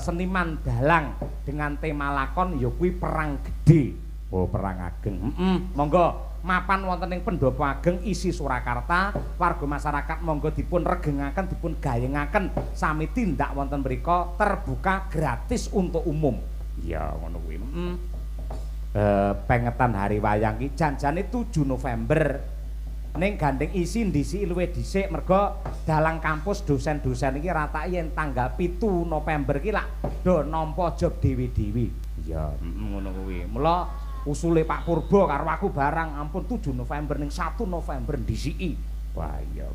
seniman dalang dengan tema lakon ya kuwi perang gede. Oh, perang ageng. Monggo mapan wonten ing pendopo ageng isi Surakarta, warga masyarakat monggo dipun regengaken, dipun gayengaken sami tindak wonten mriku terbuka gratis untuk umum. Ya ngono kuwi. Pengetan hari wayang iki janjane 7 November. Ning gandeng isi ndisi luwih dhisik merga dalang kampus dosen-dosen iki ratake yen tanggal 7 November iki lak do nampa job dhewe-dhewe. Ya, ngono kuwi. Mula usule Pak Purba karo aku barang ampun 7 November ning 1 November ndisiki. Wah, ya.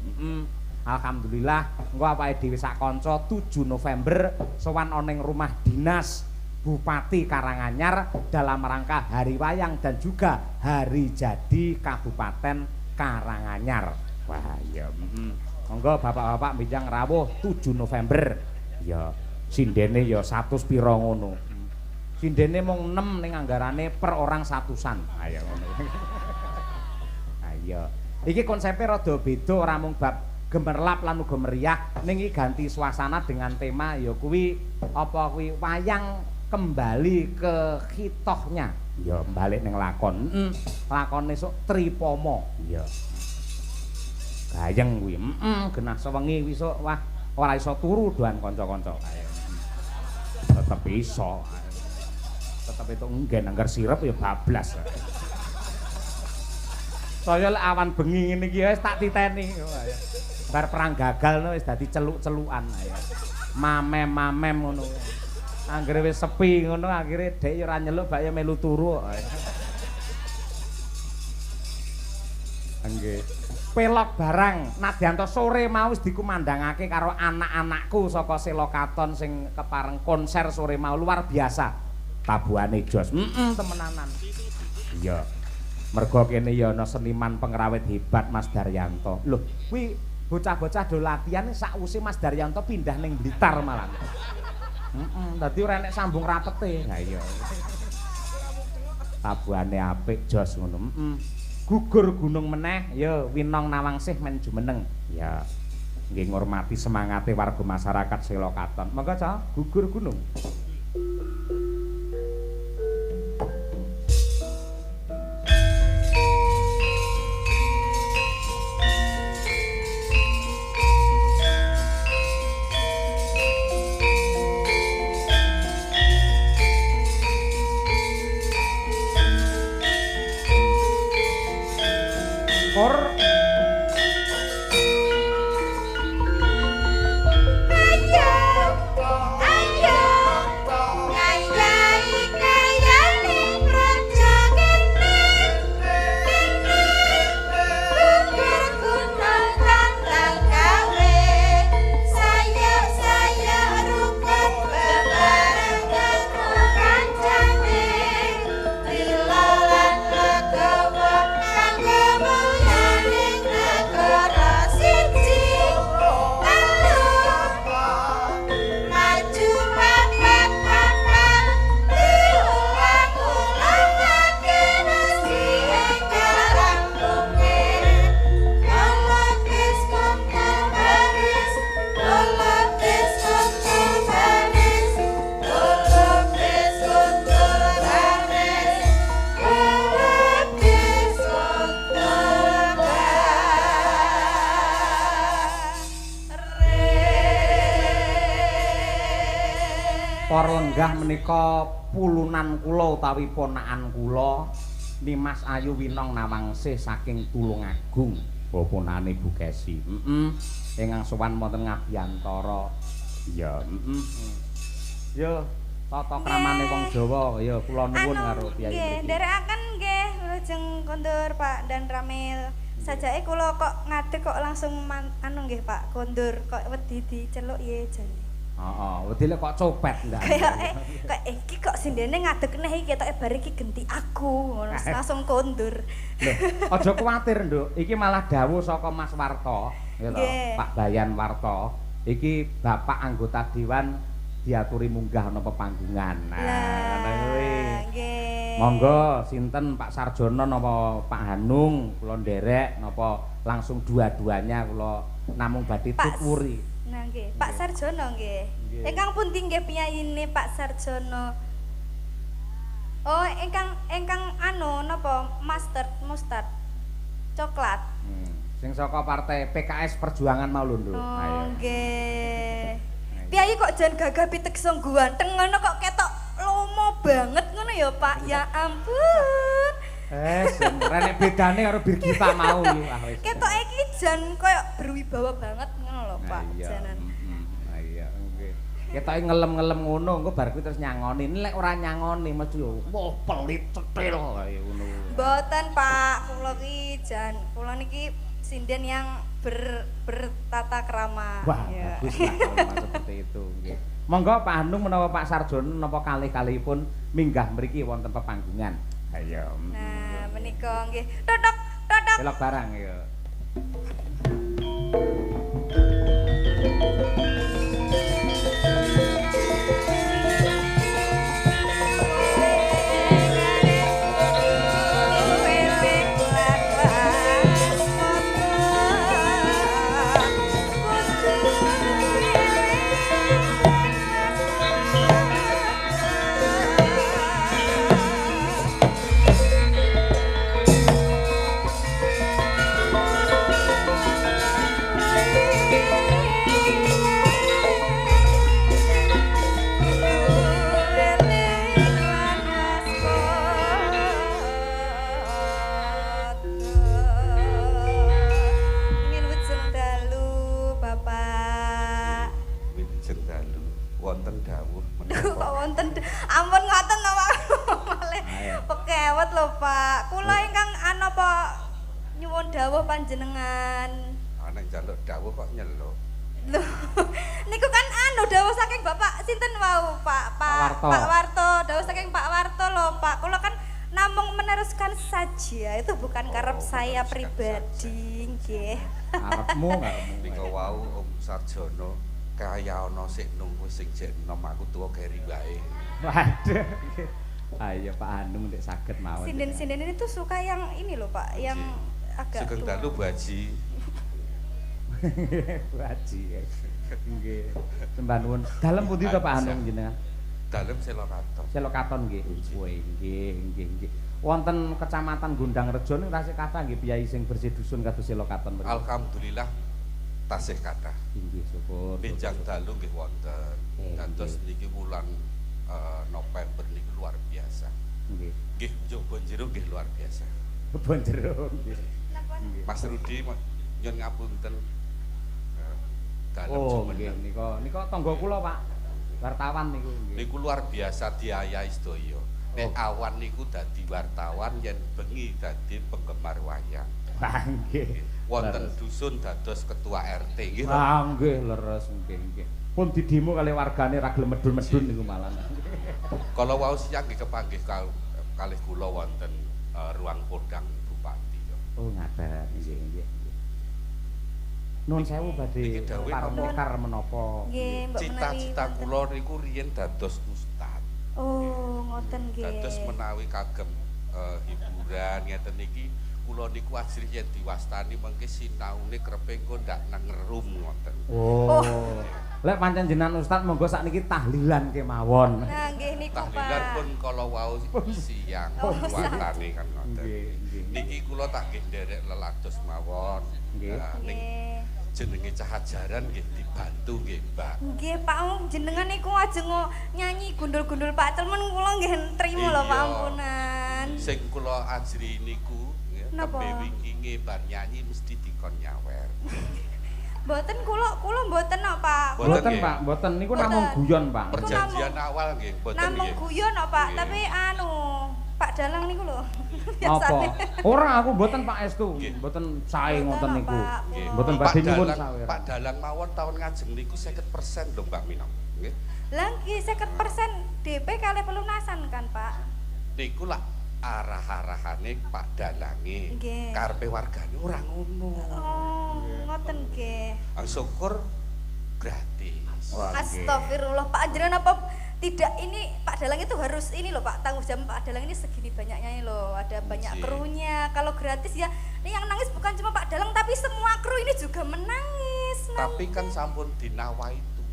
Alhamdulillah engko awake dhewe sak kanca 7 November sowan ana ing rumah dinas Bupati Karanganyar dalam rangka Hari Wayang dan juga Hari Jadi Kabupaten Karanganyar. Wah ya monggo bapak-bapak minjang rawuh 7 November. Ya sindene ya 100 pira ngono. Sindene mung 6 ning anggarane per orang 100-an. Ayo ngono. Ayo. Iki konsepe rada beda ora mung bab gemerlap lan uga meriah ning iki ganti suasana dengan tema ya kuwi apa kuwi wayang kembali ke hitohnya. Ya balik ning lakon. Lakone sok Tripama. Ya. Gayeng kuwi. Genah sewengi wis wah ora iso turu doan kanca-kanca. Tetep iso. Tetep itu nggen anggar sirep ya bablas. Saya lek awan bengi ngene iki wis tak titeni. Bar perang gagal wis dadi celuk-celukan. Mamem-mamem ngono. Anggere wis sepi ngono akhire dhek ora nyeluk bak ya melu turu. Nggih. Pelok barang nadyanto sore mau wis dikumandangake karo anak-anakku saka Selokaton sing kepareng konser sore mau luar biasa. Tabuhane jos. Temenanan. Iya. Mergo kene ya ana seniman pengrawit hebat Mas Daryanto. Lho, kuwi bocah-bocah do latihan sakwise Mas Daryanto pindah ning Blitar malah. Dadi ora enek sambung rapete. Ha iya. Tabuhane apik jos ngono. Gugur gunung meneh ya Winong Nawangsih men jumeneng. Ya. Nggih ngurmati semangate warga masyarakat Selokaton. Monggo Ca, gugur gunung. Lenggah menika pulunan kula utawi ponakan kula Nimas Ayu Winong Nawangsih saking Tulungagung bapanane Bu Kesi. Ingkang sowan wonten Ngabiyantara. Ya, Ya, tata kramane wong Jawa ya kula nuwun karo Kyai mriki. Nggih, nderekaken nggih Wilujeng Kondur Pak dan Ramil. Sajake kula kok ngadeg kok langsung anu nggih Pak Kondur kok wedi diceluk ye jane. Heeh, wedine kok copet ndak. Kayak iki kok sindene ngadeg neh iki ketoke bar iki genti aku ngono langsung kondur. Lho, aja kuwatir, Nduk. Iki malah dawuh saka Mas Warto, ya toh, Pak Bayan Warto. Iki bapak anggota dewan diaturi munggah ana pepanggungan. Nah, ngono kuwi. Nggih. Monggo sinten Pak Sarjono napa Pak Hanung kula nderek napa langsung dua-duanya kula namung badhe tuturi. Nah nggih, Pak Sarjono nggih. Nggih. Ingkang pundi nggih piyayine Pak Sarjono? Oh, ingkang anu napa mustard coklat. Sing saka partai PKS Perjuangan mau lho, Nduk. Oh, nggih. Piyayi kok jan gagah pitekso ganteng ngono kok ketok lomo banget ngono ya, Pak. Ya ampun. Rene bedane karo Birgita mau iki. Ketoke iki jan koyo berwibawa banget ngono lho, Pak. Janan. Iya, nggih. Ketoke ngelem-ngelem ngono, engko bar kuwi terus nyangoni. Nek ora nyangoni mesti wah pelit cetil kaya ngono. Mboten, Pak. Kula niki sinden yang bertata krama. Wah, ya. bagus lah kalau seperti itu, nggih. Monggo Pak Hanung menawa Pak Sarjono napa kalih-kalihipun minggah mriki wonten pepanggungan. Ayo. Nah, menika nggih. Totok. Belok barang ya. Ampun ngoten to Pak. Malih pekewet lho Pak. Kula ingkang anapa nyuwun dawuh panjenengan. Nek njaluk dawuh kok nyeluk. Lho, niku kan dawuh saking Bapak sinten wau Pak Warto. Dawuh saking Pak Warto lho Pak. Kula kan namung meneruskan saja. Itu bukan karep saya pribadi nggih. Karepmu. Nika wau Om Sarjono kaya ana sik nunggu sing jek enom aku tuwa keri wae. Waduh. Ayo Pak Hanung nek saged mawon. Sinden-sinden ini tuh suka yang ini loh Pak, yang agak Sugeng dalu Bu Haji. Bu Haji. Nggih. Sembah nuwun. Dalem pundi to Pak Hanung jenengan? Dalem Selokaton. Selokaton nggih. Woi, nggih. Wonten Kecamatan Gondang Rejo niku tasih kathah nggih piyai sing bersih dusun kados Selokaton mriku. Alhamdulillah tasih kathah. Nggih, syukur. Benjang dalu nggih wonten. Dados niki wulan November niku luar biasa. Nggih. Nggih, Jogja Jero nggih luar biasa. Kebon jero nggih. Mas Rudi nyun ngapunten. Dalem Oh, jumeneng. nggih nika tangga kula Pak. Wartawan niku nggih. Niku luar biasa diayahi sedaya. Nek awan niku dadi wartawan yen bengi dadi penggemar wayang. Wah, nggih. Wonten dusun dados ketua RT nggih. Ah, nggih leres nggih. Pun didemo kali wargane ra gelem medun-medun niku malah. Kala wau siang nggih kepanggih kalih kula wonten ruang podang Bupati. Oh, ngaten nggih. Nun sewu badhe parmekar menapa. nggih mbok menawi Cita-cita kula niku riyen dados ustad. Oh, ngoten nggih. Dados menawi kagem hiburan ngeten iki kula niku ajrih yen diwastani mengke sinaune kreping kok ndak nang ngerum ngoten. Oh. Lek pancen jenengan ustad monggo sakniki tahlilan kemawon. Nah, nggih niku Pak. Tahlilan pun kala wau siang watane kan ngoten. Nggih. Niki kula tak nggih nderek lelados mawon. Nggih. Ning jenenge Cahajaran nggih dibantu nggih, Mbak. Nggih Pak, jenengan niku ajeng nyanyi gundul-gundul Pak Celmen kula nggih trimo lho Pak ampunan. Sing kula ajri niku nggih, Napa? tembe winginge bar nyanyi mesti dikon nyawer. Mboten kula mboten kok Pak. Mboten Pak, mboten niku namung guyon Pak. Perjanjian awal nggih, mboten Namung nggih. guyon kok Pak, Nggih. tapi anu Pak Dalang niku lho. Apa? Ora aku mboten Pak Estu, mboten sae ngoten niku. Mboten badhe nyuwun sawe. Pak Dalang mawon tahun ngajeng niku 50% lho Mbak Minong. Nggih. Lah nggih 50% DP kalih pelunasan kan, Pak. Niku lah arah-arahane Pak Dalange. Nggih. Karepe wargane ora ngono. Oh, ngoten nggih. Syukur gratis. Astagfirullah, Pak Anjran apa tidak ini Pak Dalang itu harus ini loh Pak, tanggung jawab Pak Dalang ini segini banyaknya ini loh, ada banyak krunya. Kalau gratis ya ini yang nangis bukan cuma Pak Dalang tapi semua kru ini juga menangis. Tapi kan sampun dinawa itu.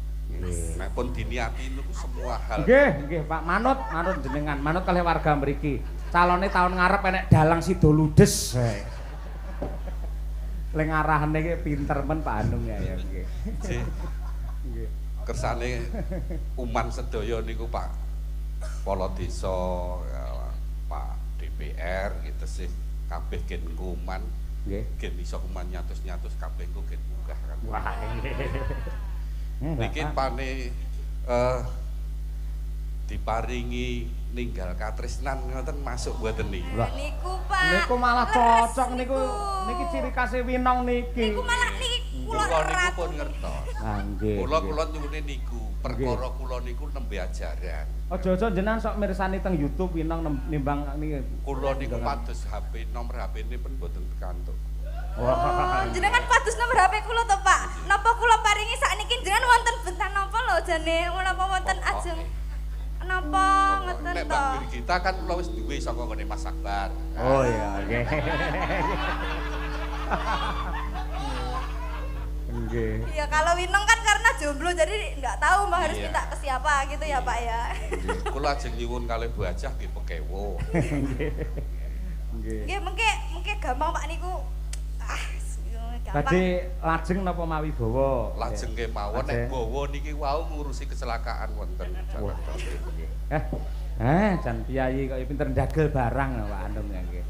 Nek pun diniati niku semua hal. Nggih Pak, manut jenengan, manut kalih warga mriki. Calone tahun ngarep enek Dalang Sida Ludes. Leng arahane iki pinter men Pak Anung ya nggih. Nggih. Kersane uman sedaya niku Pak Kepala Desa, Pak DPR gitu sih kabeh gen kuman. Nggih. Gen iso kuman nyatus-nyatus kabeh ku gen munggah kan. Wah. Niki pane diparingi ninggal katresnan ngoten masuk mboten niku. Niku Pak. Niku malah cocok niku. Niki ciri khas Winong niki. Niku malah niki kula niku pun ngertos. Ah nggih. Kula nyuwune niku, perkara kula niku nembe ajaran. Aja-aja jenengan sok mirsani teng YouTube Winong nimbang niki. Kula niku pados HP nomor HP-ne pun mboten pikantuk. Wah, jenengan pados nomor HP kula to, Pak. Napa kula paringi sakniki jenengan wonten bentan napa lho jane menapa wonten ajeng napa ngoten Nek to. Mbak Birgita kan kula wis duwe saka ngene Mas Akbar. Oh iya, nggih. Nggih. Iya, kalau Winong kan karena jomblo jadi nggak tahu Mbak harus minta ke siapa gitu ya, Pak ya. Kula ajeng nyuwun kalih Bu Ajah nggih pekewo. Nggih. Nggih, mengke gampang Pak niku. Gampang. Badhe lajeng napa mawi bawa? Lajeng kemawon nek bawa niki wau ngurusi kecelakaan wonten. Jan piyayi kok pinter ndagel barang Pak Anung ya nggih.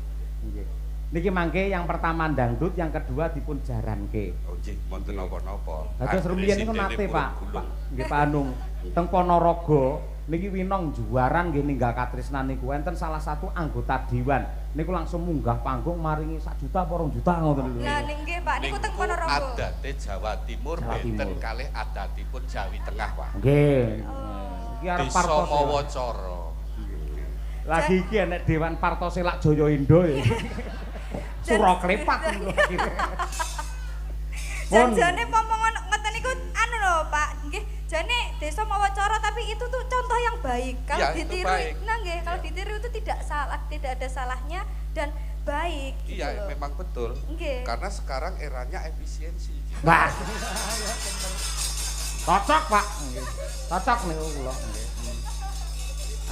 Nggih. Niki mangke yang pertama dangdut, yang kedua dipun jaranke. Oh nggih, wonten napa-napa. Dados rumiyin niku nate Pak. Nggih Pak Anung. Teng Ponorogo niki Winong juaran nggih ninggal katresnan niku enten salah satu anggota dewan. Niku langsung munggah panggung maringi 1 juta apa 2 juta ngoten lho. Lah nggih Pak, niku teng Ponorogo. Adate Jawa Timur benten kalih adatipun Jawi Tengah, Pak. Nggih. Iki arep Desa partos. Mawacara. Lagi iki enek Dewan Parto Selak Jaya Indo ya. Sura Klepat niku. Jane pomongan ngoten niku anu lho Pak, nggih. Jane desa Mawacara tapi itu tuh contoh yang baik. Kalau Ya, ditiru, baik. nah nggih, kalau ditiru itu tidak salah, tidak ada salahnya dan baik. Iya, gitu loh. memang betul. Nggih. Karena sekarang eranya efisiensi. Wah. Cocok, Pak. Nggih. Cocok niku kula nggih.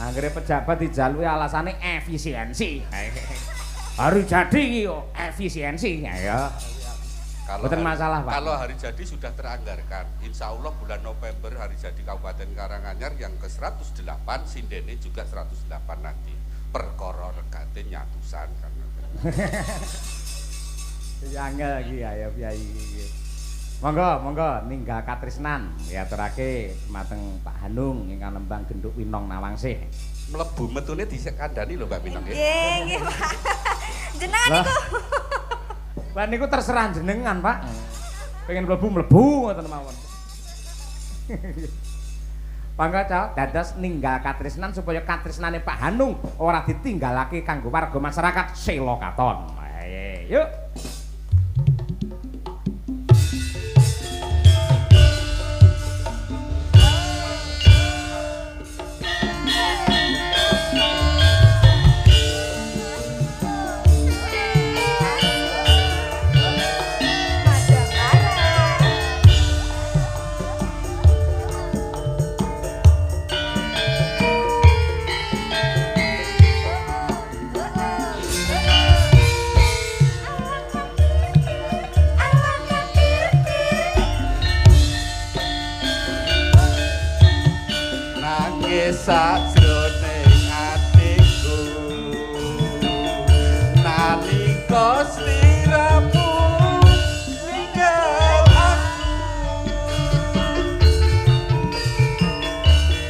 Anggere pejabat dijalui alasane efisiensi. Hari jadi iki yo efisiensi ya. Betul masalah Pak. Kalau hari jadi sudah teranggarkan. Insya Allah bulan November hari jadi Kabupaten Karanganyar yang ke 108, sindene juga 108 nanti. Perkara regate nyatusan kan. Angel iki ya Piyayi iki. Monggo ninggal katresnan diaturake dumateng Pak Hanung ingkang nembang genduk Winong Nawangsih. Mlebu metune disekandani lho Mbak Minong nggih. Nggih, Pak. Jenengan niku. Lah niku terserah jenengan, Pak. Pengen mlebu ngoten mawon. Pangga dados ninggal katresnan supaya katresnane Pak Hanung ora ditinggalake kanggo warga masyarakat Sela Katon. Ayo, yuk. Sajroning atiku nalika sliramu ninggal aku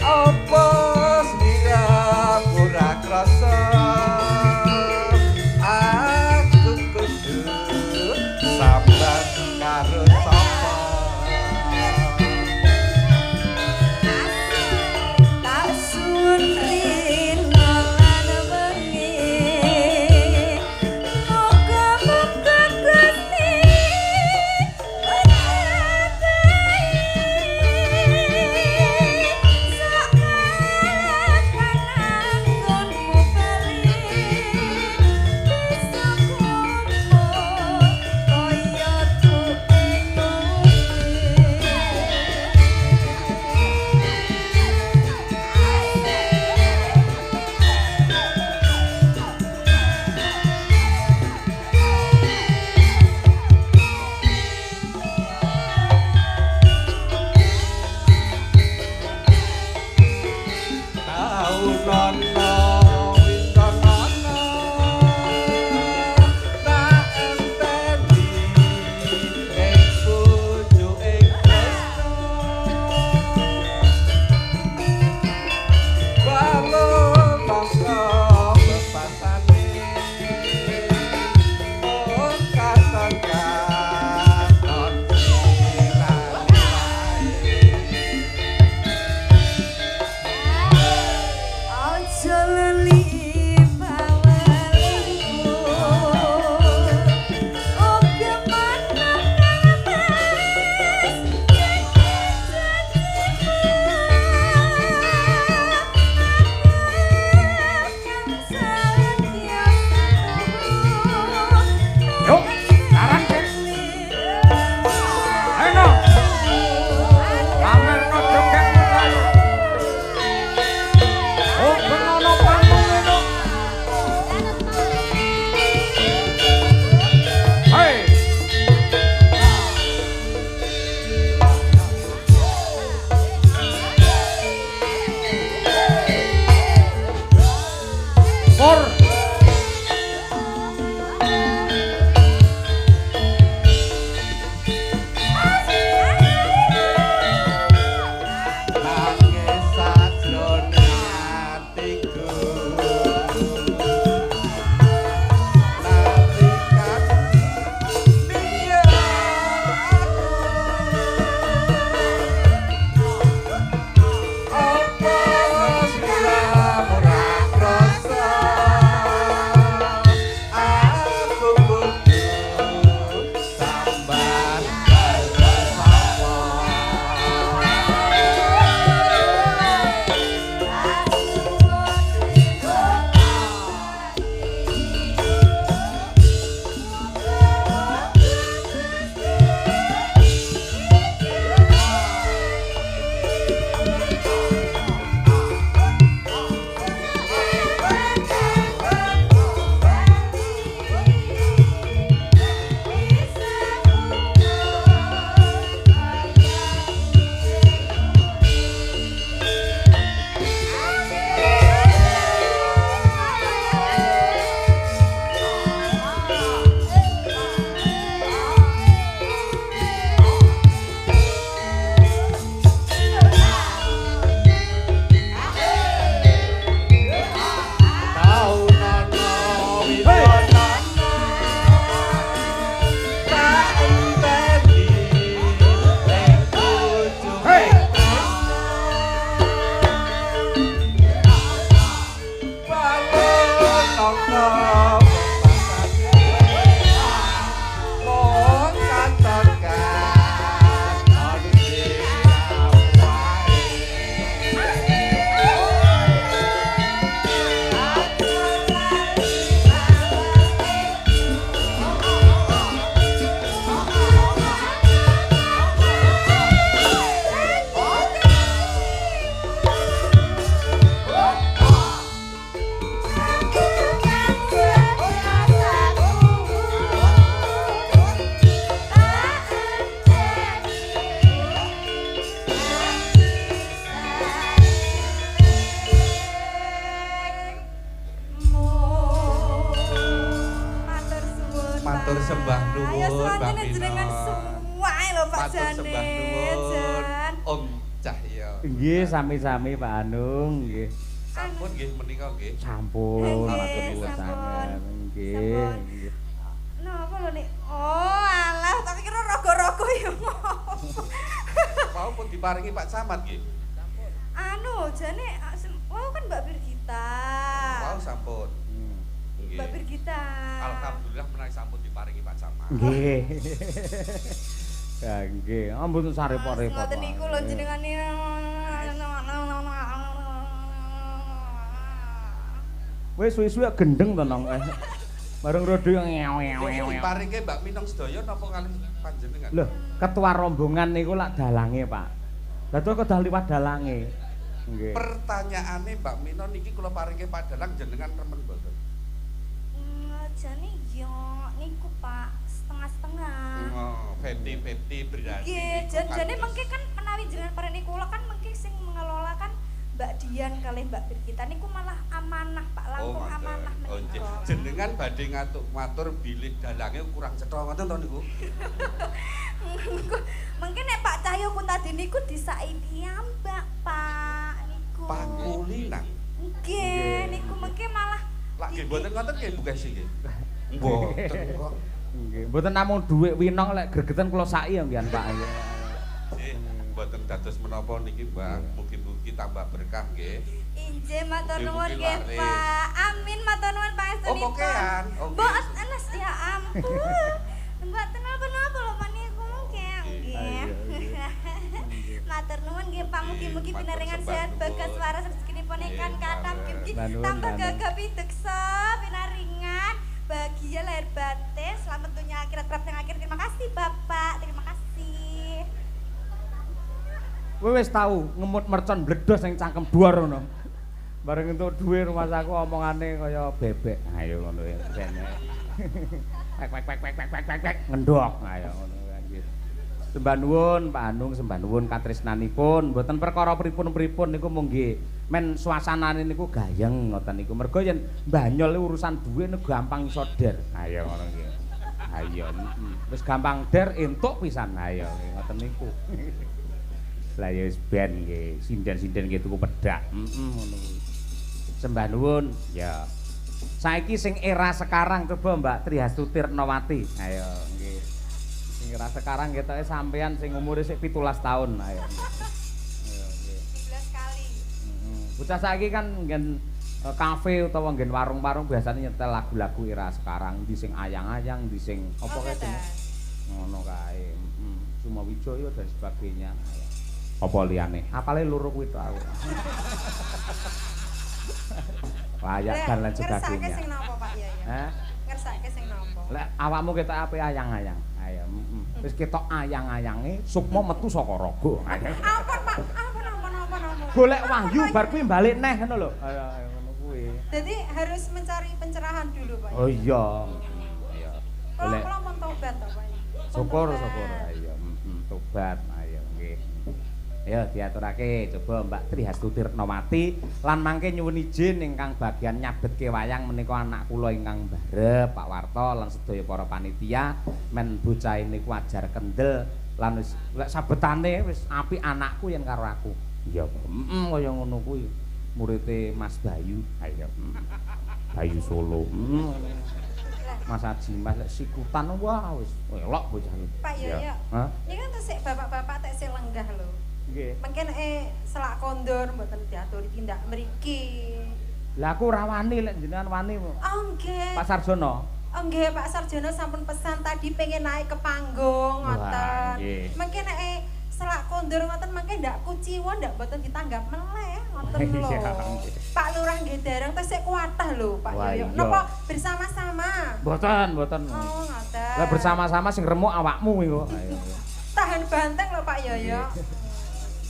apa sliramu ora krasa matur sembah nuwun. Om Cahya. Nggih, sami-sami Pak Anung, nggih. Sampun nggih menika nggih. Sampun, Nggih, matur nuwun sampun. sanget. Nggih. Sampun. nggih. Napa lho Nik? Oh, alah, tak kira rogo-rogo ya. Mau pun diparingi Pak Camat nggih. Anu, jane wow kan Mbak Birgita. Wow sampun. Nggih. Mbak Birgita. Alhamdulillah menawi sampun diparingi Pak Camat. Nggih. Ya nggih, ampun sarepot-repot. Ngoten niku lho jenengane. Wis suwe-suwe gendeng to nang. Bareng rodo ngew. Diparingi Mbak Minong sedaya napa kalih panjenengan? Lho, ketua rombongan niku lak dalange, Pak. Lah to kedah liwat dalange. Nggih. Pertanyaane Mbak Mino niki kula paringi padalang jenengan remen mboten? Jane yo niku Pak, setengah-setengah. Oh, 50-50 berarti. Nggih, niku kan jane terus. mengke kan menawi jenengan paring kula kan mengke sing mengelola kan Mbak Dian kalih Mbak Birgita niku malah amanah Pak, langkung ngoten. amanah Oh, nggih. menika. Jenengan badhe matur bilih dalange kurang cetha ngoten to niku. Mungkin nek Pak Cahyo pun tadi niku disaiki ambak Pak niku. Pakulinan. Nggih, niku mengke malah Lak nggih mboten ngoten nggih Bu Kesi nggih. Mboten kok. Nggih, mboten namung dhuwit winong lek gregeten kula saki ya nggih Pak. Nggih, mboten dados menapa niki Mbak, mugi-mugi tambah berkah nggih. Injih matur nuwun Mugi-mugi nggih laris. Pak. Amin matur nuwun Oh, pangestunipun. pokean. Oh, nggih. Mbok anas ya ampun. Mbak kenapa-napa lho maniku nggih. Ayo, Matur nuwun nggih Pak, mugi-mugi Matur pinaringan sembah sehat nuwun. bagas waras rezekinipun ingkang Nggih, kathah Pak. mugi Sembah nuwun, tambah Mbak Nun. gagah pideksa pinaringan bahagia lahir batin selamat dunia akhirat prap yang akhir. Terima kasih Bapak, terima kasih. Kowe wis tau ngemut mercon bledos sing cangkem dhuwur ngono. Bareng entuk dhuwit rumah saku omongane kaya bebek. Ayo ngono ya sene. Pek ngendok. Ayo ngono nggih. Sembah nuwun Pak Anung, sembah nuwun katresnanipun. Mboten perkara pripun-pripun niku mung nggih men suasanane niku gayeng ngoten niku. Mergo yen mbanyol urusan dhuwit niku gampang iso der. Ayo ngono nggih. Ayo, wis gampang der entuk pisan. Ayo ngoten niku. Lah ya wis ben nggih, sinden-sinden nggih tuku pedak. Ngono kuwi. Sembah nuwun. Ya. Saiki sing era sekarang coba Mbak Trihastuti Retnawati. Ayo nggih. Sing era sekarang ketoke sampean sing umure sik 17 tahun. Ayo. Ayo nggih. 11 kali. Bocah saiki kan nggen kafe utawa nggen warung-warung biasanya nyetel lagu-lagu era sekarang, di sing ayang-ayang, di sing apa kae jenenge. Ngono kae. Cuma Wijaya dan sebagainya. Ayo. Apa liyane? Apale loro kuwi to aku. Layak dan lain sebagainya. Ngersake sing napa Pak Yaya? Hah? Ngersake sing napa? Lek awakmu ketok ape ayang-ayang. Ayo, wis ketok ayang-ayange sukma metu saka raga. Ayo. Ampun Pak, ampun. Golek wahyu bar kuwi balik neh ngono lho. Ayo ngono kuwi. Jadi harus mencari pencerahan dulu Pak. Oh iya. Ayo. Golek Kalau mau tobat to Pak. syukur. Ayo, tobat. Ayo nggih. Ya diaturake coba Mbak Trihastuti Retnawati lan mangke nyuwun izin ingkang bagian nyabetke wayang menika anak kula ingkang mbarep Pak Warto lan sedaya para panitia men bocah niku ajar kendel lan wis lek sabetane wis apik anakku yen karo aku. Iya, kaya ngono kuwi. Murite Mas Bayu. Ayo. Bayu Solo. Mas Haji Mas lek sikutan wah wis elok bocah iki. Pak Yaya. Hah? Ini kan tesik bapak-bapak tesik lenggah lho. Nggih. Mungkin selak kondor mboten diaturi tindak mriki. Lah aku ora wani lek jenengan wani. Oh nggih. Pak Sarjono. Oh nggih Pak Sarjono sampun pesan tadi pengen naik ke panggung Wah, ngoten. nggih. Mungkin selak kondur ngoten mangke ndak kuciwa ndak mboten ditanggap meleh ngoten lho. Iya, nggih. Pak Lurah nggih dereng tesik kuatah lho Pak Wah, Yoyo. iya. Napa bersama-sama? Mboten. Oh ngoten. Lah bersama-sama sing remuk awakmu iku. Ayo. Tahan banteng lho Pak Yoyo.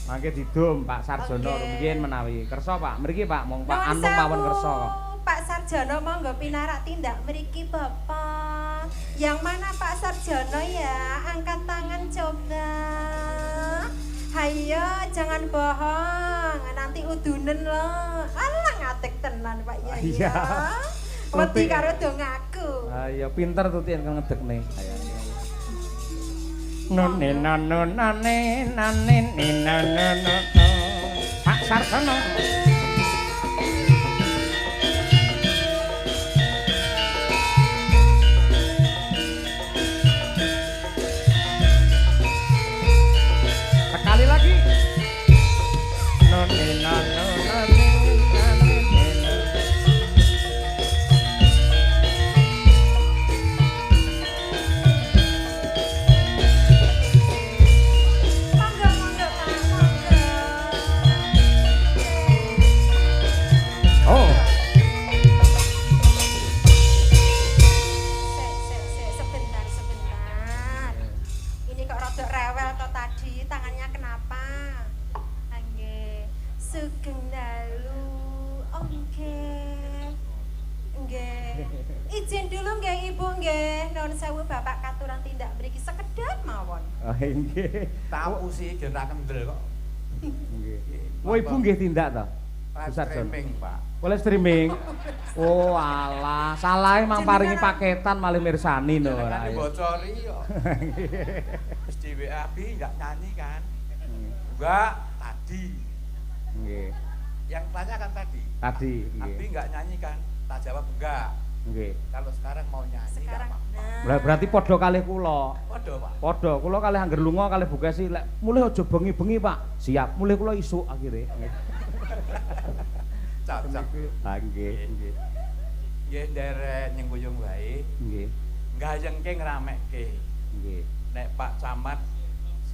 Mangke didum Pak Sarjono Oke. rumiyin menawi kersa Pak. Mriki Pak mong Pak Nuwun Anung mawon sewu, kersa. Pak Sarjono monggo pinarak tindak mriki Bapak. Yang mana Pak Sarjono ya? Angkat tangan coba. Hayo jangan bohong. Nanti udunen loh. Alah ngatek tenan Pak Yaya. Iya. Wedi karo dongaku. Ayo pinter tuh yen ngedekne. Ayo. Nune nanu nane nane nane Pak Sarjono. Sekali lagi. Nune nanu nane nane Monggo, monggo, Pak, monggo. Oh, Sebentar, sebentar. Ini kok rada rewel toh tadi, tangannya kenapa? Angge, sugeng dalu, oke. Nggih. Izin dulu nggih Ibu nggih. Nuwun sewu Bapak katuran tindak mriki sekedhap mawon. oh nggih. Tahu sih gen ra kendel kok. Nggih. Oh, Ibu nggih tindak to? Live Sarjono. streaming, Pak. Boleh streaming. Oh, alah, salah emang paringi paketan malah mirsani no. Kan dibocori kok. Wis di WA Bi enggak nyanyi kan? Enggak, tadi. Nggih. Yang tanya kan tadi. Tadi, Abi nggih. enggak nyanyi kan? Tak jawab enggak. Nggih. Kalau sekarang mau nyanyi Sekarang enggak nah. Berarti padha kalih kula. Waduh, Pak. Padha kula kalih angger lunga kalih Bukesi lek mulih aja bengi-bengi, Pak. Siap, mulih kula isuk akhire. Cocok. Ha nggih, nggih. Nggih nderek nyengkuyung wae. Nggih. Gayengke ngramekke. Nggih. Nek Pak Camat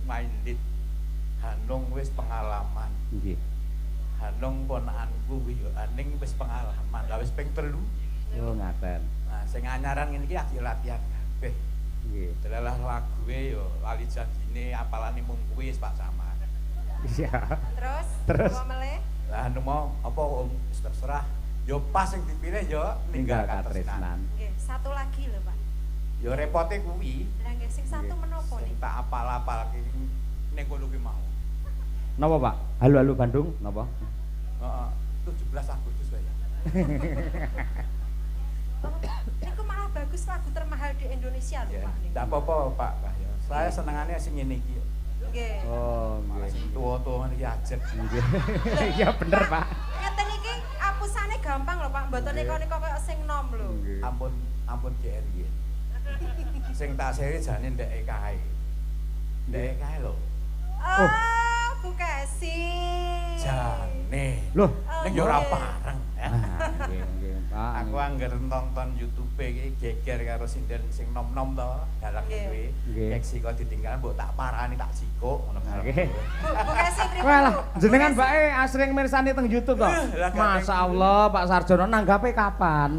Mindit Hanung wis pengalaman. Nggih. Hanung ponakanku yo aning wis pengalaman. Lah wis ping 3. Oh, ngaten. Nah, sing anyaran ngene iki lagi latihan kabeh. Nggih. Delalah laguwe yo lali jadine apalane mung kuwi wis Pak Camat. Iya. Terus apa meleh? Lah anu mau apa Om wis terserah. Yo pas sing dipilih yo ninggal Ninggal katresnan. katresnan. Nggih, satu lagi lho, Pak. Yo repote kuwi Lah nggih sing satu Nggih. menapa sing nih? tak apal-apalke ning kono kuwi mau. Napa, Pak? Halo Bandung, napa? Heeh, 17 Agustus wae. Oh, niku malah bagus lagu termahal di Indonesia lho, Ya, Pak. ndak apa-apa Pak Cahyo. Saya senengane sing ngene iki. Nggih. Oh, Malah sing nggih. tuwa-tuwa ngene iki ajet. Nggih. Iya bener, Pak. Ngeten iki apusane gampang lho, Pak. Mboten Nggih. nika kaya sing nom lho. Nggih. Ampun GR iki. Sing tak seri jane ndeke kae. Ndeke kae lho. Oh, Bu Kesi. Jane. Loh, Ning yo ora nggih. pareng. ah, nggih, nggih, Pak. Aku angger nonton YouTube iki geger karo sinden sing nom-nom to, dalang Nggih. kuwi. Nggih. Keksi kok ditinggal mbok tak parani tak jikuk ngono kae. Nggih. Bu Kesi terima. Wah lah, Bu jenengan Kesi. Mbake asring mirsani teng YouTube to. lah, Masya Allah, Pak Sarjono nanggape kapan?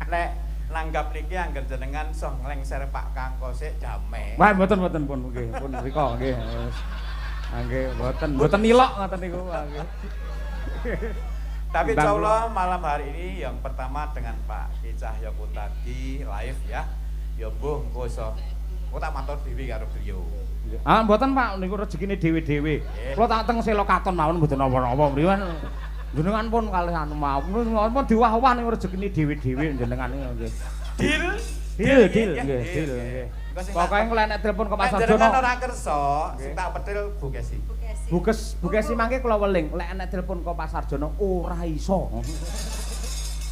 Nek nanggap niki angger jenengan iso nglengser Pak Kang Kosik jame. Wah, mboten pun nggih, pun rika nggih. Ah, nggih, mboten nilok ngoten niku. Ah, nggih. Tapi Bang insyaallah malam hari ini yang pertama dengan Pak Ki Cahyo tadi live ya. Ya mbuh engko iso kok tak matur dhewe karo beliau. Ah, mboten Pak, niku rezekine dhewe-dhewe. Kula tak teng Selokaton mawon mboten napa-napa mriwan. Jenengan pun kalih anu mawon, pun diwah-wah niku rezekine dhewe-dhewe jenengan nggih. Deal. Deal, ya, nggih, deal nggih. Engko sing Pokoke tak- engko nek telepon ke Pak Nek Sarjono. jenengan ora kersa, sing tak petil Bu Kesi. Bu Kesi. Bukesi mangke kula weling, lek nek telepon ke Pak Sarjono ora iso.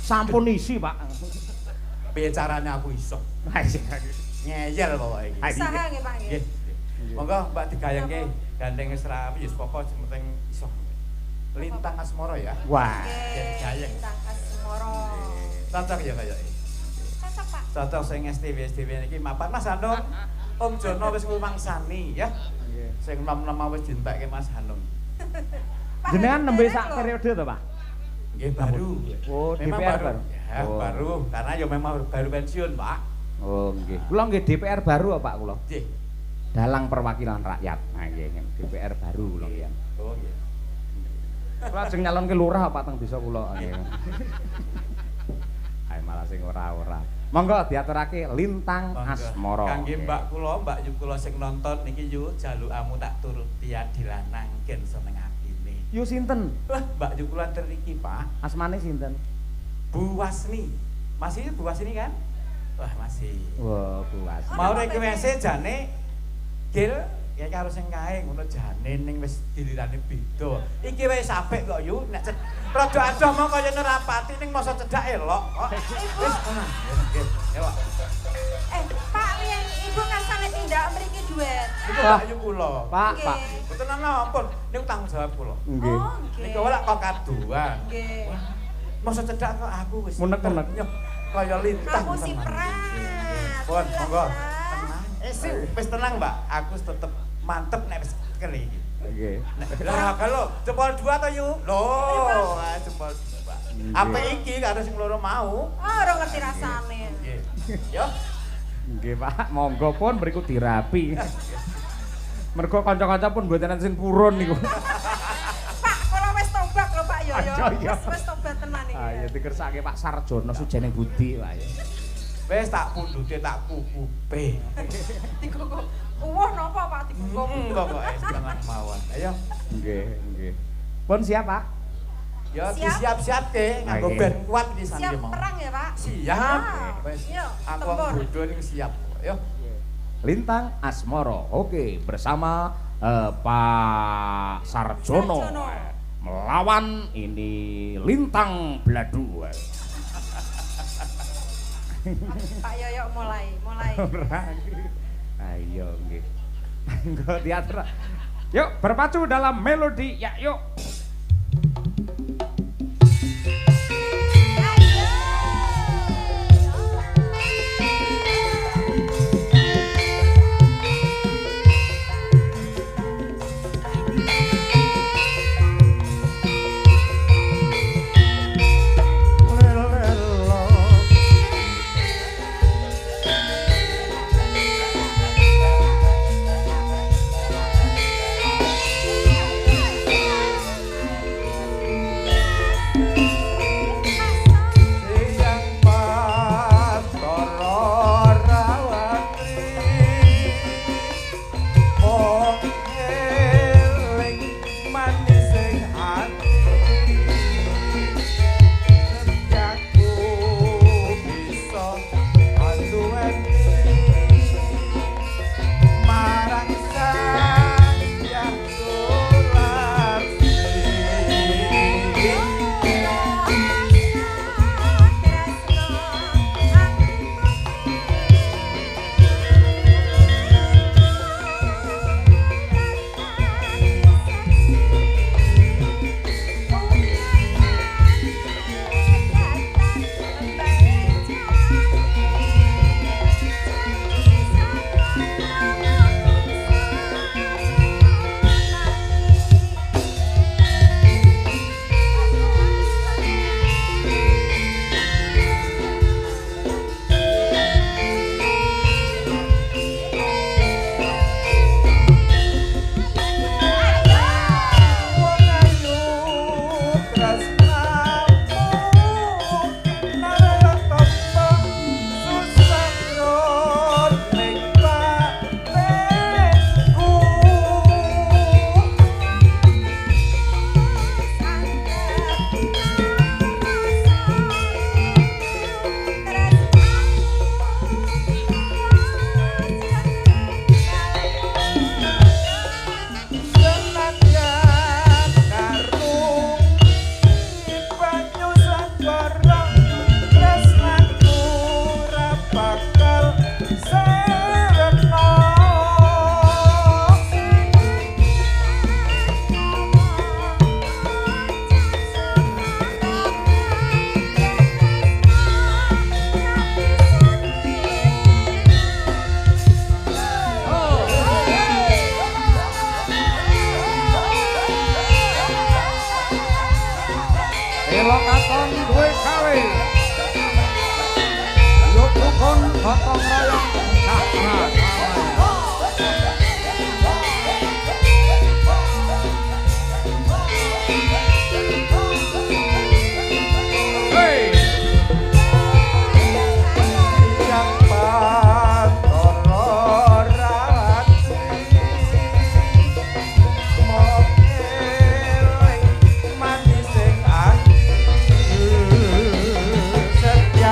Sampun isi, Pak. Piye carane aku iso? Ngeyel pokoke iki. Usaha nggih, Pak nggih. Nggih. Monggo Mbak digayengke gandeng wis rapi wis pokoke sing penting iso. Lintang asmara ya. Wah. Nggih. Gayeng. Tentang Asmoro. Cocok ya kaya iki. Cocok, Pak. Cocok sing STW niki mapan Mas Hanung. Om Jono wis ngrumangsani ya. Sing nom-nom wis dientekke Mas Hanung. Pak Jenengan Hadi nembe dereng sak lho. periode to, Pak? Nggih baru. Oh, Memang DPR baru. baru. Ya, Oh. baru karena ya memang baru pensiun, Pak. Oh, nggih. Kula nggih DPR baru Pak kula. Nggih. Dalang Perwakilan Rakyat. Nah, nggih DPR baru kula nggih. Oh nggih. Kula jeng nyalonke lurah Pak teng desa kula nggih. Ae malah sing ora-ora. Monggo diaturake Lintang Asmara. Kangge Mbak kula, Mbak Yu kula sing nonton niki yu jalukamu tak turut tiadi lanang ken seneng atine. Yu sinten? Wah, Mbak Yu kula niki, Pak. Asmane sinten? Bu Wasni. Masih Bu Wasni kan? Wah, masih. Wah, puas. Mau rek WC jane Gil ya karo sing kae ngono jane ning wis gilirane beda. Iki wis apik kok yu nek rada adoh mau kaya nerapati ning masa cedhak elok kok. Wis tenang. Ya, Pak. Pak yen ibu ngasane tindak mriki duet. Niku ayu kula. Pak, Pak. Mboten ana ampun, niku tanggung jawab kula. Nggih. Oh, nggih. Niku ora kok kaduan. Nggih. Masa cedhak kok aku wis Unek-unek. kaya lintang. Kamu si prat. Pun, monggo. Tenang. Wis tenang, Mbak. Aku tetep mantep nek wis kene iki. Nggih. Lah kalau jempol 2 to yu. Loh, jempol 2. Apa iki karo sing loro mau? Ora ngerti rasane. Nggih. Yo. Nggih, Pak. Monggo pun mriku dirapi. Mergo kanca-kanca pun mboten sing purun niku. Pak, kula wis tobat lho Pak yo yo. Iya. Wis tobat tenan iki. Ah, ya dikersake Pak Sarjono sujene budi, Pak ya. Wis tak pundhute tak kukupe. Dikukup. Napa Pak dikukup? Pokoke tenang mawon. Ayo. Nggih, nggih. Pun siap, Pak? Ya Siap. disiap-siapke nganggo Oke. ben kuat iki Siap sandi mau. perang ya Pak? Siap. Wis. Yo, Aku tempur. bodho ning siap. Yo. Lintang Asmoro. Oke, bersama Pak Sarjono. Sarjono. Melawan ini Lintang Bladu. Pak Yoyo mulai. Ayo nggih. Engko diatur. Yuk berpacu dalam melodi ya yuk. Lokaton duwe gawe. Yuk rukun gotong royong cakra. Setiap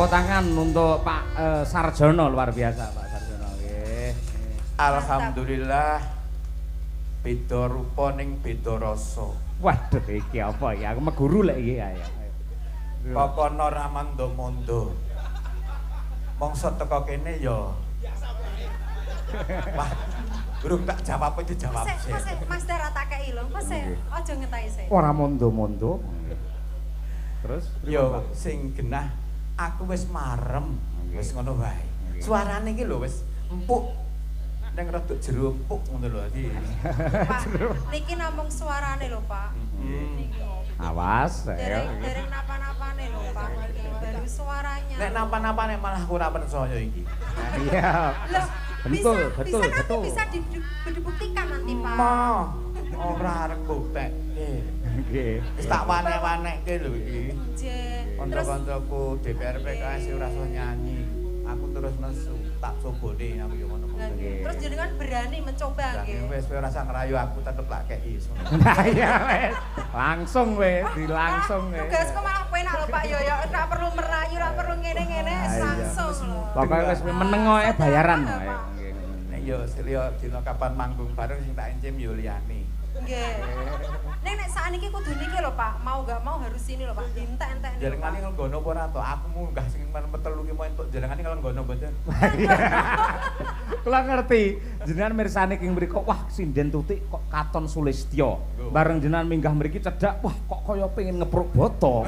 tepuk tangan untuk Pak Sarjono, luar biasa Pak Sarjono. Nggih. Alhamdulillah beda rupa ning beda rasa. Waduh iki apa ya? Aku meguru lek iki ya. Pokono ra mando-mondo. Mongso teko kene ya. Wah, durung tak jawab iki dijawab sih. Mas Dara tak kei lho. Mas aja ngenteni sik. Ora mondo-mondo. Terus Yo sing genah aku wis marem. Wis ngono wae. Suarane iki lho wis empuk. Ning rada jero empuk ngono lho iki. Pak, niki namung suarane lho, Pak. Niki. awas. Dereng napa-napane lho, Pak. Baru suaranya. Nek napa-napane malah aku ora percaya iki. Iya. Loh, Betul, bisa, betul, bisa betul. Bisa dibuktikan nanti, Pak. Ora arep buktekke. Nggih. Wis tak wane-wanekke lho iki. Terus Kanca-kancaku DPR PKS ora iso nyanyi. Aku terus nesu, tak cobone aku yo ngono. terus jenengan berani mencoba nggih. Wis kowe ora usah ngerayu aku tetep lak kei. Nah iya wes. Langsung wes, dilangsung wes. Tugasku malah penak lho Pak Yoyo, ora perlu merayu, ora perlu ngene-ngene, langsung lho. Pokoke wis meneng ae bayaran wae. Nek yo silio dina kapan manggung bareng sing tak encim yo liyane. Nggih. Nek sakniki kudu niki lho Pak, mau enggak mau harus sini lho Pak, dientek-entek. Jenengane nggono apa ora to? Aku munggah sing metelu ki mau entuk jenengane nggono mboten. Kula ngerti, jenengan mirsani king mriku, wah sinden tutik kok katon Sulistyo. Bareng jenengan minggah mriki cedhak, wah kok kaya pengen ngepruk boto.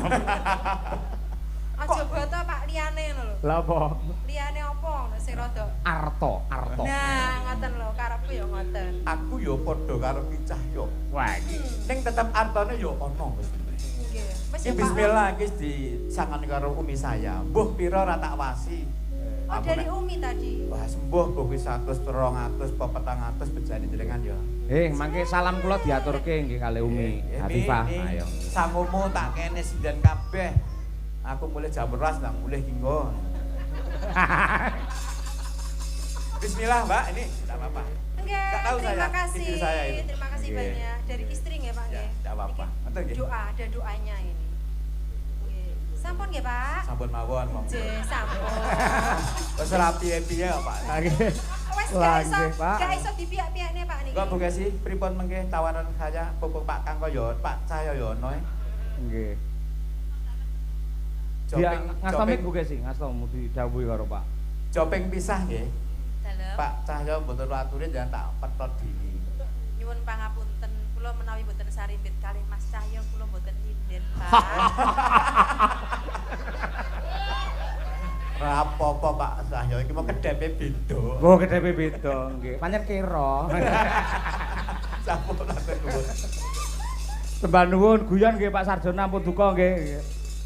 Aja boto Pak liyane lho. Lah apa? Liyane apa ngono sing rada Arto. Nah, ngoten lho, karepku ya ngoten. Aku yo padha karo Ki Cahyo. Wah iki. Ning tetep artone yo ana wis. Nggih. Wis Iki ya Pak. bismillah iki disangani karo umi saya. Mbuh pira ora tak wasi. Oh, dari Umi tadi. Wah, sembuh mbuh wis 100, 200, 400 bejane jenengan ya. Mangke salam kula diaturke nggih kali Umi Hatifah. Ayo. Sangumu tak kene sinden kabeh. Aku mulai jam 12 nang mulih kinggo. Bismillah, Mbak. Ini enggak apa-apa. Nggih, Nggak tahu terima saya, kasih. istri saya itu. Terima kasih Nggih. banyak. Dari istri nggih Pak Ya, nggih. enggak apa-apa. Niki Ngoten nggih. Doa, ada doanya ini. Nggih. Sampun nggih Pak. Sampun mawon, monggo. Nggih, sampun. Wis ora piye-piye kok, Pak. Nggih. Wes Lah, gak iso, nggih, Pak. gak iso dipiak-piakne Pak niki. Kok Bu Gesi, pripun mengke tawaran saya pupuk Pak Kang kaya Pak Cahyono e? Nggih. Dia Joping, ngastomik Bu Gesi, ngastom didhawuhi karo Pak. joping pisah nggih. Dalem. Pak Cahyo mboten aturin jangan tak petot dini. Nyuwun pangapunten, kula menawi mboten sarimbit kalih Mas Cahyo kula mboten inden, Pak. Ora apa-apa Pak Cahyo iki mau kedepe beda. Oh, kedepe beda nggih. Pancen kira. Sampun atur nuwun. Sembah nuwun guyon nggih Pak Sarjono ampun duka nggih.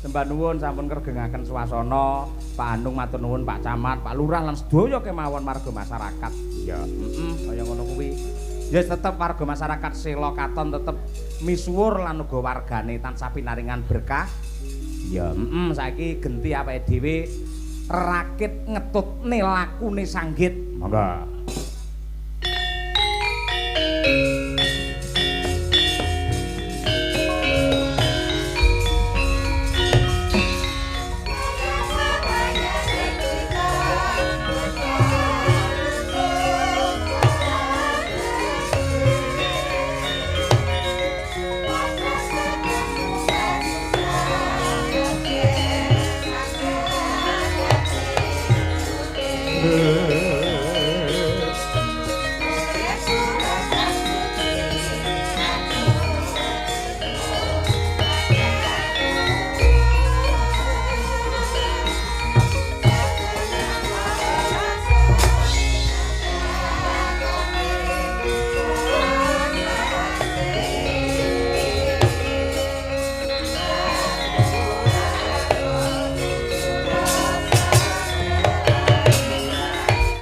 Sembah nuwun sampun kergengaken swasana. Pak Anung matur nuwun Pak Camat, Pak Lurah lan sedaya kemawon warga masyarakat. Ya, kaya ngono kuwi. Ya tetep warga masyarakat Sela Katon tetep misuwur lan uga wargane tansah pinaringan berkah. Ya, saiki genti awake dhewe rakit ngetutne lakune sanggit. Monggo.